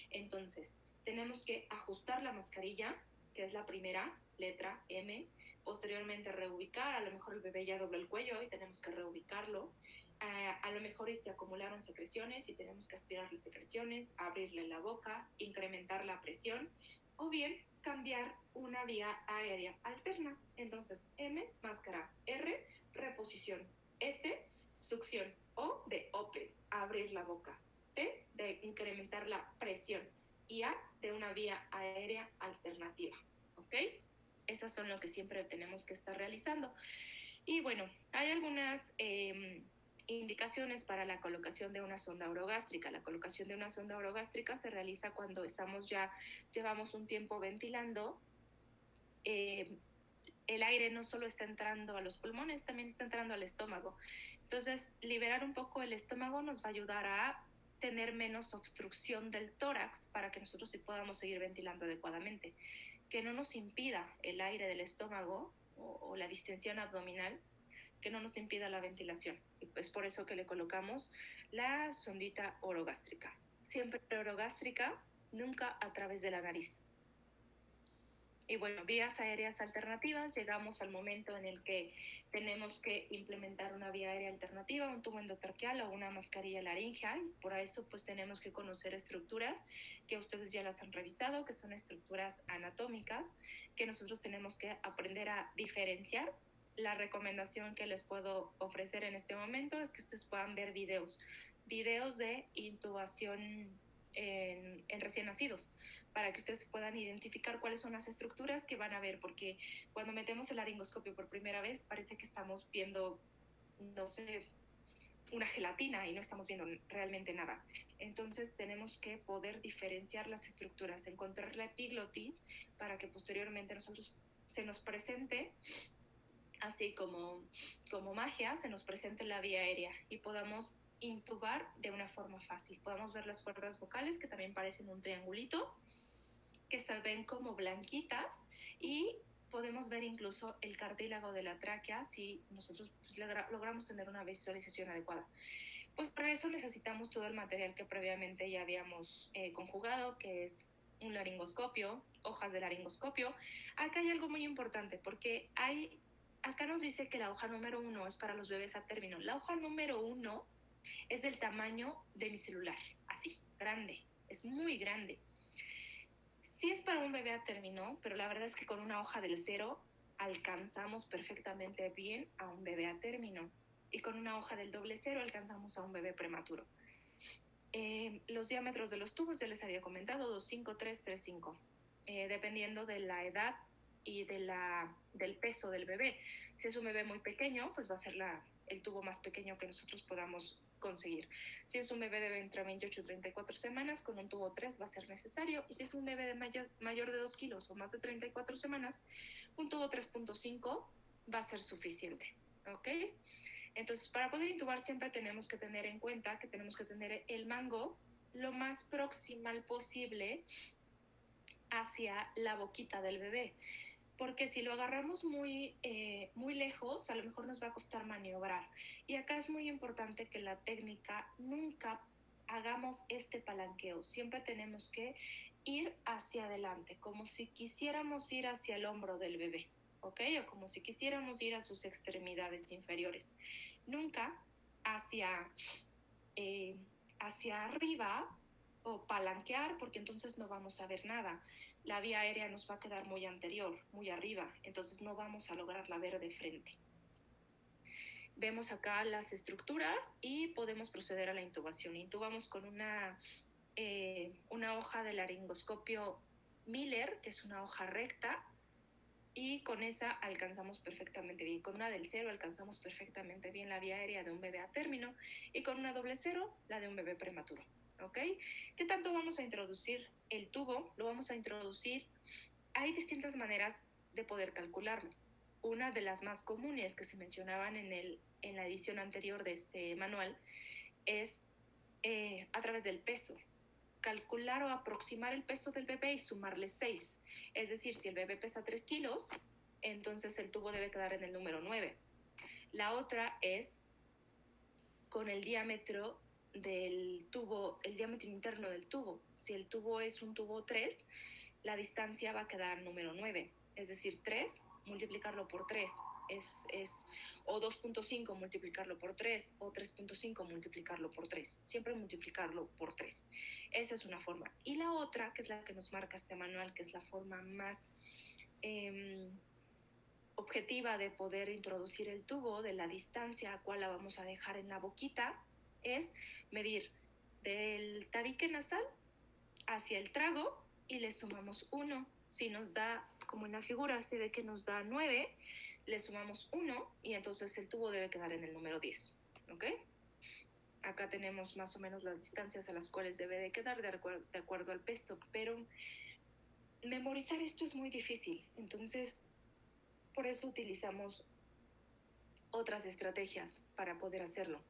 Entonces, tenemos que ajustar la mascarilla, que es la primera letra M, posteriormente reubicar, a lo mejor el bebé ya dobló el cuello y tenemos que reubicarlo, a lo mejor se acumularon secreciones y tenemos que aspirarle secreciones, abrirle la boca, incrementar la presión, o bien cambiar una vía aérea alterna. Entonces, M, máscara, R, reposición, S, succión, O de open, abrir la boca, P de incrementar la presión. Y A, de una vía aérea alternativa. ¿Ok? Esas son lo que siempre tenemos que estar realizando. Y bueno, hay algunas indicaciones para la colocación de una sonda orogástrica. La colocación de una sonda orogástrica se realiza cuando llevamos un tiempo ventilando. El aire no solo está entrando a los pulmones, también está entrando al estómago. Entonces, liberar un poco el estómago nos va a ayudar a tener menos obstrucción del tórax para que nosotros sí podamos seguir ventilando adecuadamente. Que no nos impida el aire del estómago o la distensión abdominal, que no nos impida la ventilación. Y es por eso que le colocamos la sondita orogástrica. Siempre orogástrica, nunca a través de la nariz. Y bueno, vías aéreas alternativas, llegamos al momento en el que tenemos que implementar una vía aérea alternativa, un tubo endotraqueal o una mascarilla laringea, y por eso pues tenemos que conocer estructuras que ustedes ya las han revisado, que son estructuras anatómicas, que nosotros tenemos que aprender a diferenciar. La recomendación que les puedo ofrecer en este momento es que ustedes puedan ver videos de intubación en recién nacidos, para que ustedes puedan identificar cuáles son las estructuras que van a ver, porque cuando metemos el laringoscopio por primera vez parece que estamos viendo, no sé, una gelatina y no estamos viendo realmente nada. Entonces tenemos que poder diferenciar las estructuras, encontrar la epiglotis para que posteriormente nosotros se nos presente, así como magia, se nos presente la vía aérea y podamos intubar de una forma fácil. Podemos ver las cuerdas vocales que también parecen un triangulito, que se ven como blanquitas, y podemos ver incluso el cartílago de la tráquea si nosotros pues, logramos tener una visualización adecuada. Pues para eso necesitamos todo el material que previamente ya habíamos conjugado, que es un laringoscopio, hojas de laringoscopio. Acá hay algo muy importante porque acá nos dice que la hoja número 1 es para los bebés a término. La hoja número 1 es del tamaño de mi celular, así, grande, es muy grande. Sí es para un bebé a término, pero la verdad es que con una hoja del 0 alcanzamos perfectamente bien a un bebé a término, y con una hoja del doble 0 alcanzamos a un bebé prematuro. Los diámetros de los tubos ya les había comentado, 2,5, 3, 3,5, dependiendo de la edad y del peso del bebé. Si es un bebé muy pequeño, pues va a ser el tubo más pequeño que nosotros podamos conseguir. Si es un bebé de entre 28 y 34 semanas, con un tubo 3 va a ser necesario. Y si es un bebé de mayor de 2 kilos o más de 34 semanas, un tubo 3,5 va a ser suficiente. ¿Ok? Entonces, para poder intubar siempre tenemos que tener en cuenta que tenemos que tener el mango lo más proximal posible hacia la boquita del bebé, porque si lo agarramos muy lejos, a lo mejor nos va a costar maniobrar. Y acá es muy importante que la técnica nunca hagamos este palanqueo, siempre tenemos que ir hacia adelante, como si quisiéramos ir hacia el hombro del bebé, ¿ok? O como si quisiéramos ir a sus extremidades inferiores. Nunca hacia arriba o palanquear, porque entonces no vamos a ver nada. La vía aérea nos va a quedar muy anterior, muy arriba, entonces no vamos a lograrla ver de frente. Vemos acá las estructuras y podemos proceder a la intubación. Intubamos con una hoja de laringoscopio Miller, que es una hoja recta, y con esa alcanzamos perfectamente bien. Con una del 0 alcanzamos perfectamente bien la vía aérea de un bebé a término, y con una doble 0 la de un bebé prematuro. ¿Ok? ¿Qué tanto vamos a introducir el tubo? Lo vamos a introducir. Hay distintas maneras de poder calcularlo. Una de las más comunes que se mencionaban en la edición anterior de este manual es a través del peso. Calcular o aproximar el peso del bebé y sumarle 6. Es decir, si el bebé pesa 3 kilos, entonces el tubo debe quedar en el número 9. La otra es con el diámetro del tubo, el diámetro interno del tubo. Si el tubo es un tubo 3, la distancia va a quedar número 9. Es decir, 3, multiplicarlo por 3 o 2,5 multiplicarlo por 3, o 3,5 multiplicarlo por 3. Siempre multiplicarlo por 3. Esa es una forma. Y la otra, que es la que nos marca este manual, que es la forma más objetiva de poder introducir el tubo, de la distancia a cual la vamos a dejar en la boquita, es medir del tabique nasal hacia el trago y le sumamos 1. Si nos da, como en la figura se ve que nos da 9, le sumamos 1 y entonces el tubo debe quedar en el número 10. ¿Ok? Acá tenemos más o menos las distancias a las cuales debe de quedar de acuerdo al peso, pero memorizar esto es muy difícil. Entonces, por eso utilizamos otras estrategias para poder hacerlo.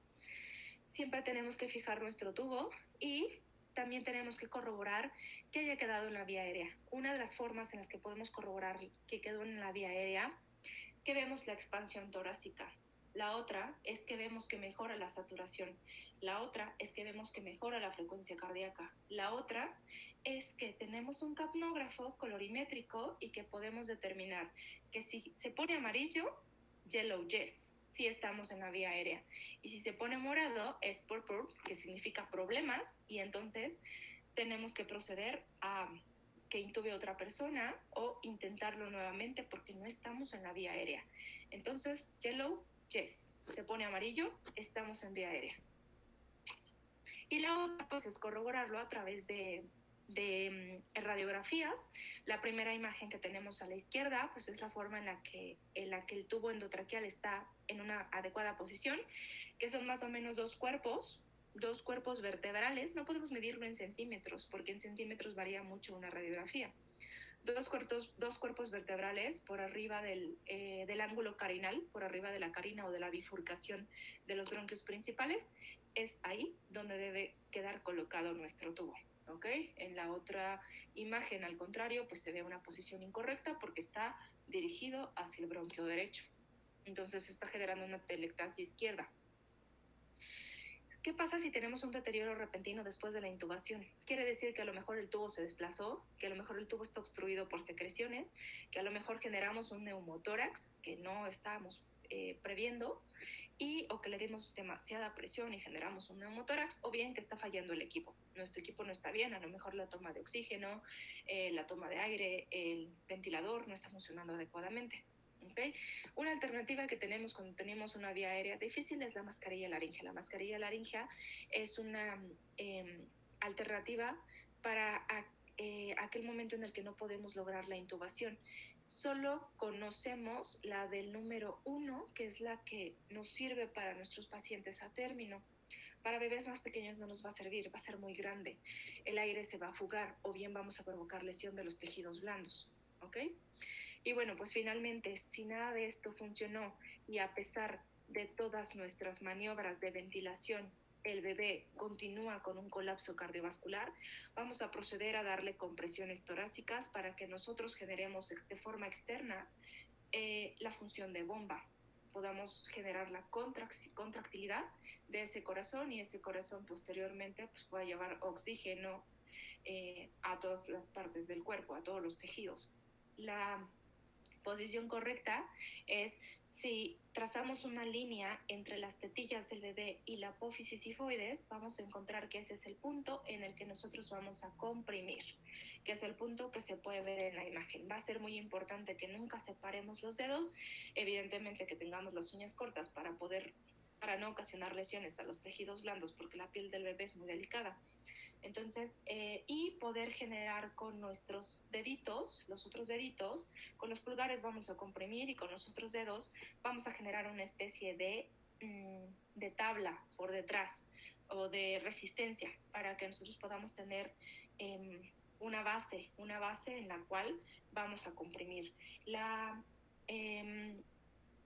Siempre tenemos que fijar nuestro tubo y también tenemos que corroborar que haya quedado en la vía aérea. Una de las formas en las que podemos corroborar que quedó en la vía aérea, que vemos la expansión torácica. La otra es que vemos que mejora la saturación. La otra es que vemos que mejora la frecuencia cardíaca. La otra es que tenemos un capnógrafo colorimétrico y que podemos determinar que si se pone amarillo, yellow yes, si estamos en la vía aérea. Y si se pone morado, es purple, que significa problemas, y entonces tenemos que proceder a que intube a otra persona o intentarlo nuevamente porque no estamos en la vía aérea. Entonces, yellow, yes. Se pone amarillo, estamos en vía aérea. Y la otra, pues, es corroborarlo a través de radiografías. La primera imagen que tenemos a la izquierda, pues es la forma en la que el tubo endotraqueal está en una adecuada posición, que son más o menos dos cuerpos vertebrales. No podemos medirlo en centímetros, porque en centímetros varía mucho una radiografía. Dos cuerpos vertebrales por arriba del ángulo carinal, por arriba de la carina o de la bifurcación de los bronquios principales. Es ahí donde debe quedar colocado nuestro tubo. ¿Ok? En la otra imagen, al contrario, pues se ve una posición incorrecta porque está dirigido hacia el bronquio derecho. Entonces está generando una telectasia izquierda. ¿Qué pasa si tenemos un deterioro repentino después de la intubación? Quiere decir que a lo mejor el tubo se desplazó, que a lo mejor el tubo está obstruido por secreciones, que a lo mejor generamos un neumotórax que no estábamos previendo, o que le dimos demasiada presión y generamos un neumotórax, o bien que está fallando el equipo. Nuestro equipo no está bien, a lo mejor la toma de oxígeno, la toma de aire, el ventilador no está funcionando adecuadamente. ¿Okay? Una alternativa que tenemos cuando tenemos una vía aérea difícil es la mascarilla laringea. La mascarilla laringea es una alternativa para aquel momento en el que no podemos lograr la intubación. Solo conocemos la del número 1, que es la que nos sirve para nuestros pacientes a término. Para bebés más pequeños no nos va a servir, va a ser muy grande. El aire se va a fugar o bien vamos a provocar lesión de los tejidos blandos. ¿Ok? Y bueno, pues finalmente, si nada de esto funcionó y a pesar de todas nuestras maniobras de ventilación, el bebé continúa con un colapso cardiovascular, vamos a proceder a darle compresiones torácicas para que nosotros generemos de forma externa la función de bomba. Podamos generar la contractilidad de ese corazón y ese corazón posteriormente pues, pueda llevar oxígeno a todas las partes del cuerpo, a todos los tejidos. La posición correcta es si trazamos una línea entre las tetillas del bebé y la apófisis sifoides, vamos a encontrar que ese es el punto en el que nosotros vamos a comprimir, que es el punto que se puede ver en la imagen. Va a ser muy importante que nunca separemos los dedos, evidentemente que tengamos las uñas cortas para no ocasionar lesiones a los tejidos blandos, porque la piel del bebé es muy delicada. Entonces, y poder generar con nuestros deditos, los otros deditos, con los pulgares vamos a comprimir y con los otros dedos vamos a generar una especie de tabla por detrás o de resistencia para que nosotros podamos tener una base en la cual vamos a comprimir.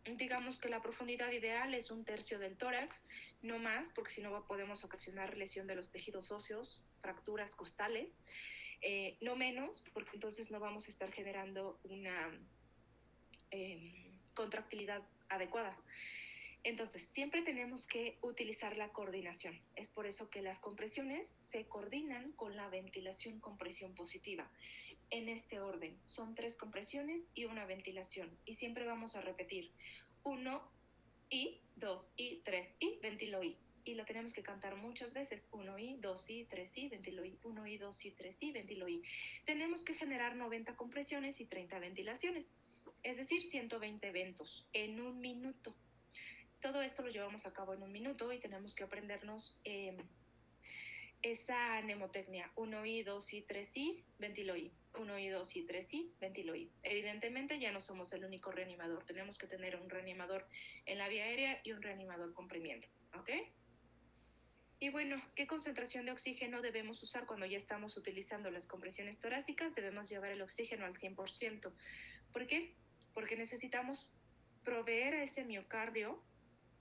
Digamos que la profundidad ideal es 1/3 del tórax, no más, porque si no podemos ocasionar lesión de los tejidos óseos, fracturas costales, no menos, porque entonces no vamos a estar generando una contractilidad adecuada. Entonces, siempre tenemos que utilizar la coordinación. Es por eso que las compresiones se coordinan con la ventilación con presión positiva. En este orden, son 3 compresiones y una ventilación. Y siempre vamos a repetir 1 y 2 y 3 y ventilo y. Y lo tenemos que cantar muchas veces. 1 y, 2 y, 3 y, ventilo y. 1 y, 2 y, 3 y, ventilo y. Tenemos que generar 90 compresiones y 30 ventilaciones. Es decir, 120 ventos en un minuto. Todo esto lo llevamos a cabo en un minuto y tenemos que aprendernos esa mnemotecnia 1I, 2I, 3I, ventilo I. 1I, 2I, 3I, ventilo I. Evidentemente ya no somos el único reanimador. Tenemos que tener un reanimador en la vía aérea y un reanimador comprimiendo. ¿Ok? Y bueno, ¿qué concentración de oxígeno debemos usar cuando ya estamos utilizando las compresiones torácicas? Debemos llevar el oxígeno al 100%. ¿Por qué? Porque necesitamos proveer a ese miocardio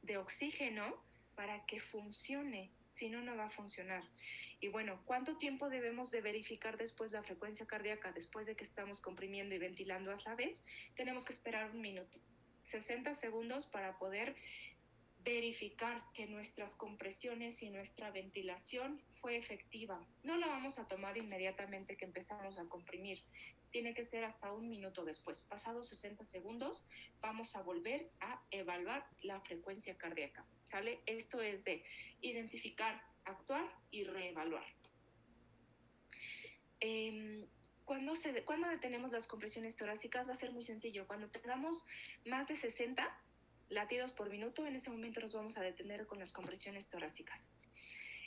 de oxígeno para que funcione, si no, no va a funcionar. Y bueno, ¿cuánto tiempo debemos de verificar después la frecuencia cardíaca después de que estamos comprimiendo y ventilando a la vez? Tenemos que esperar 1 minuto, 60 segundos para poder verificar que nuestras compresiones y nuestra ventilación fue efectiva. No la vamos a tomar inmediatamente que empezamos a comprimir. Tiene que ser hasta 1 minuto después. Pasados 60 segundos, vamos a volver a evaluar la frecuencia cardíaca. ¿Sale? Esto es de identificar, actuar y reevaluar. Cuando detenemos las compresiones torácicas va a ser muy sencillo. Cuando tengamos más de 60 latidos por minuto, en ese momento nos vamos a detener con las compresiones torácicas.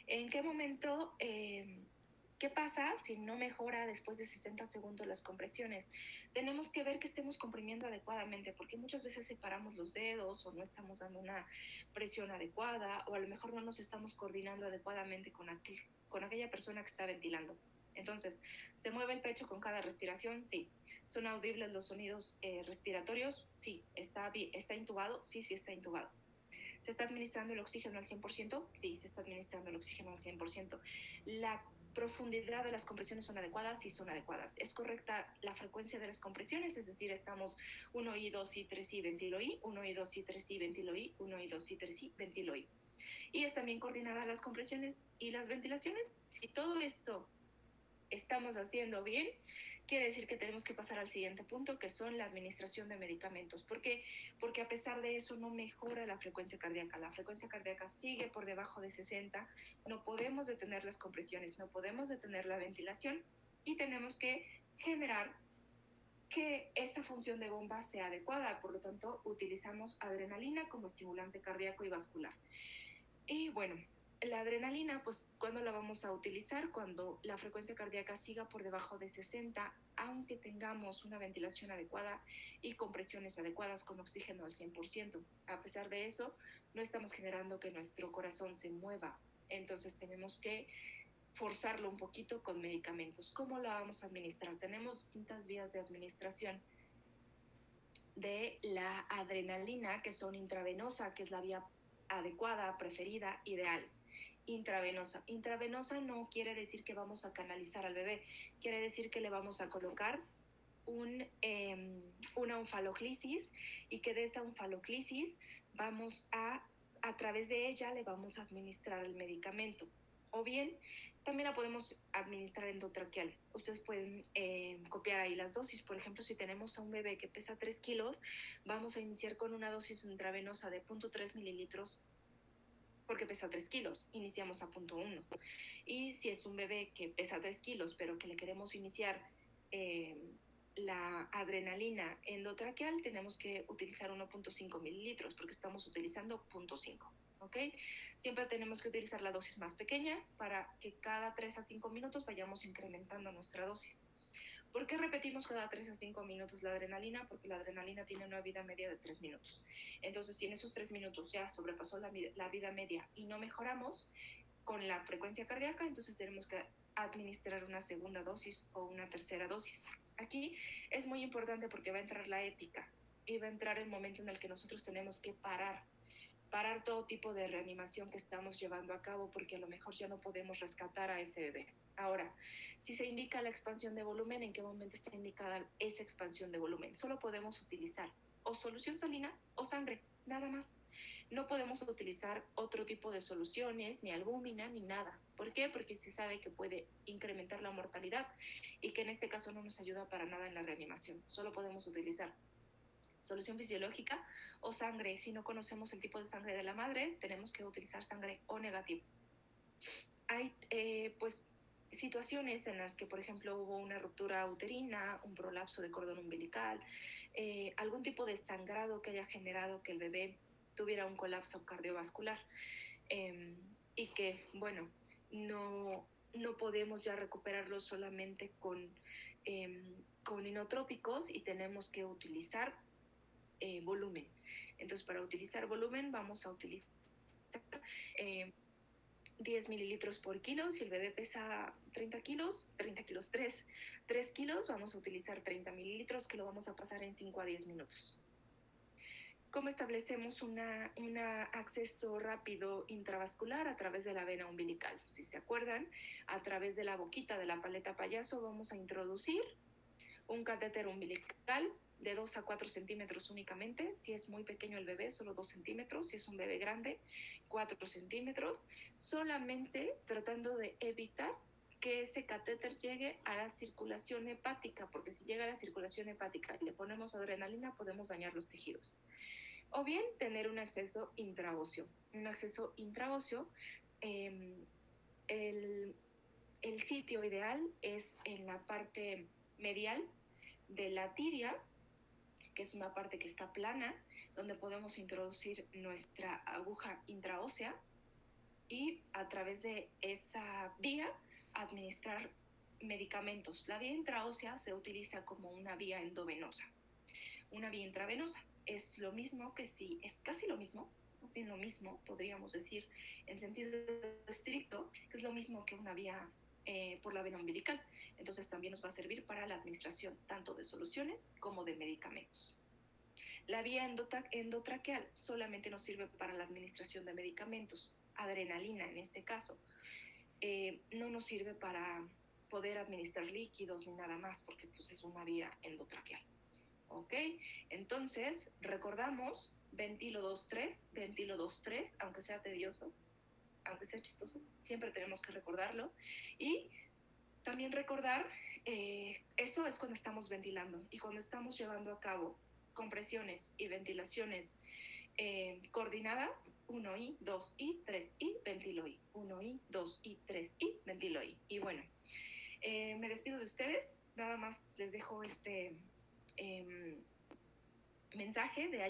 ¿En qué momento? ¿Qué pasa si no mejora después de 60 segundos las compresiones? Tenemos que ver que estemos comprimiendo adecuadamente, porque muchas veces separamos los dedos o no estamos dando una presión adecuada, o a lo mejor no nos estamos coordinando adecuadamente con aquella persona que está ventilando. Entonces, ¿se mueve el pecho con cada respiración? Sí. ¿Son audibles los sonidos respiratorios? Sí. ¿Está intubado? Sí, sí está intubado. ¿Se está administrando el oxígeno al 100%? Sí, se está administrando el oxígeno al 100%. ¿La profundidad de las compresiones son adecuadas? Sí, son adecuadas. ¿Es correcta la frecuencia de las compresiones? Es decir, estamos 1I, 2I, 3I, ventilo I, 1I, 2I, 3I, ventilo I, 1I, 2I, 3I, ventilo I. ¿Y están bien coordinadas las compresiones y las ventilaciones? Si todo esto estamos haciendo bien, quiere decir que tenemos que pasar al siguiente punto, que son la administración de medicamentos. ¿Por qué? Porque a pesar de eso no mejora la frecuencia cardíaca. La frecuencia cardíaca sigue por debajo de 60. No podemos detener las compresiones, no podemos detener la ventilación y tenemos que generar que esa función de bomba sea adecuada. Por lo tanto, utilizamos adrenalina como estimulante cardíaco y vascular. Y bueno, la adrenalina, pues, ¿cuándo la vamos a utilizar? Cuando la frecuencia cardíaca siga por debajo de 60, aunque tengamos una ventilación adecuada y compresiones adecuadas con oxígeno al 100%. A pesar de eso, no estamos generando que nuestro corazón se mueva. Entonces tenemos que forzarlo un poquito con medicamentos. ¿Cómo la vamos a administrar? Tenemos distintas vías de administración de la adrenalina, que son intravenosa, que es la vía adecuada, preferida, ideal. Intravenosa. Intravenosa no quiere decir que vamos a canalizar al bebé, quiere decir que le vamos a colocar una onfaloclisis y que de esa onfaloclisis vamos a través de ella le vamos a administrar el medicamento. O bien, también la podemos administrar endotraqueal. Ustedes pueden copiar ahí las dosis. Por ejemplo, si tenemos a un bebé que pesa 3 kilos, vamos a iniciar con una dosis intravenosa de 0.3 mililitros porque pesa 3 kilos, iniciamos a 0.1. Y si es un bebé que pesa 3 kilos, pero que le queremos iniciar la adrenalina endotraqueal, tenemos que utilizar 1.5 mililitros, porque estamos utilizando 0.5. ¿Ok? Siempre tenemos que utilizar la dosis más pequeña para que cada 3 a 5 minutos vayamos incrementando nuestra dosis. ¿Por qué repetimos cada 3 a 5 minutos la adrenalina? Porque la adrenalina tiene una vida media de 3 minutos. Entonces, si en esos 3 minutos ya sobrepasó la vida media y no mejoramos con la frecuencia cardíaca, entonces tenemos que administrar una segunda dosis o una tercera dosis. Aquí es muy importante porque va a entrar la épica y va a entrar el momento en el que nosotros tenemos que parar todo tipo de reanimación que estamos llevando a cabo porque a lo mejor ya no podemos rescatar a ese bebé. Ahora, si se indica la expansión de volumen, ¿en qué momento está indicada esa expansión de volumen? Solo podemos utilizar o solución salina o sangre, nada más. No podemos utilizar otro tipo de soluciones, ni albúmina, ni nada. ¿Por qué? Porque se sabe que puede incrementar la mortalidad y que en este caso no nos ayuda para nada en la reanimación. Solo podemos utilizar solución fisiológica o sangre. Si no conocemos el tipo de sangre de la madre, tenemos que utilizar sangre O negativo. Hay pues situaciones en las que, por ejemplo, hubo una ruptura uterina, un prolapso de cordón umbilical, algún tipo de sangrado que haya generado que el bebé tuviera un colapso cardiovascular y que, bueno, no podemos ya recuperarlo solamente con inotrópicos y tenemos que utilizar volumen. Entonces, para utilizar volumen vamos a utilizar 10 mililitros por kilo. Si el bebé pesa 30 kilos, 3 kilos, vamos a utilizar 30 mililitros que lo vamos a pasar en 5 a 10 minutos. ¿Cómo establecemos un acceso rápido intravascular? A través de la vena umbilical. Si se acuerdan, a través de la boquita de la paleta payaso vamos a introducir un catéter umbilical de 2 a 4 centímetros únicamente. Si es muy pequeño el bebé, solo 2 centímetros. Si es un bebé grande, 4 centímetros. Solamente tratando de evitar que ese catéter llegue a la circulación hepática, porque si llega a la circulación hepática y le ponemos adrenalina, podemos dañar los tejidos. O bien tener un acceso intraóseo. Un acceso intraóseo, el sitio ideal es en la parte medial de la tiria, que es una parte que está plana, donde podemos introducir nuestra aguja intraósea y a través de esa vía administrar medicamentos. La vía intraósea se utiliza como una vía endovenosa. Una vía intravenosa es lo mismo que si, es casi lo mismo, más bien lo mismo, podríamos decir en sentido estricto, que es lo mismo que una vía por la vena umbilical. Entonces también nos va a servir para la administración tanto de soluciones como de medicamentos. La vía endotraqueal solamente nos sirve para la administración de medicamentos, adrenalina en este caso. No nos sirve para poder administrar líquidos ni nada más, porque pues, es una vía endotraqueal. ¿Ok? Entonces, recordamos, ventilo 2-3, aunque sea tedioso, aunque sea chistoso, siempre tenemos que recordarlo. Y también recordar, eso es cuando estamos ventilando y cuando estamos llevando a cabo compresiones y ventilaciones coordinadas, 1I, 2I, 3I, ventilo I, 1I, 2I, 3I, ventilo I. Y bueno, me despido de ustedes, nada más les dejo este mensaje de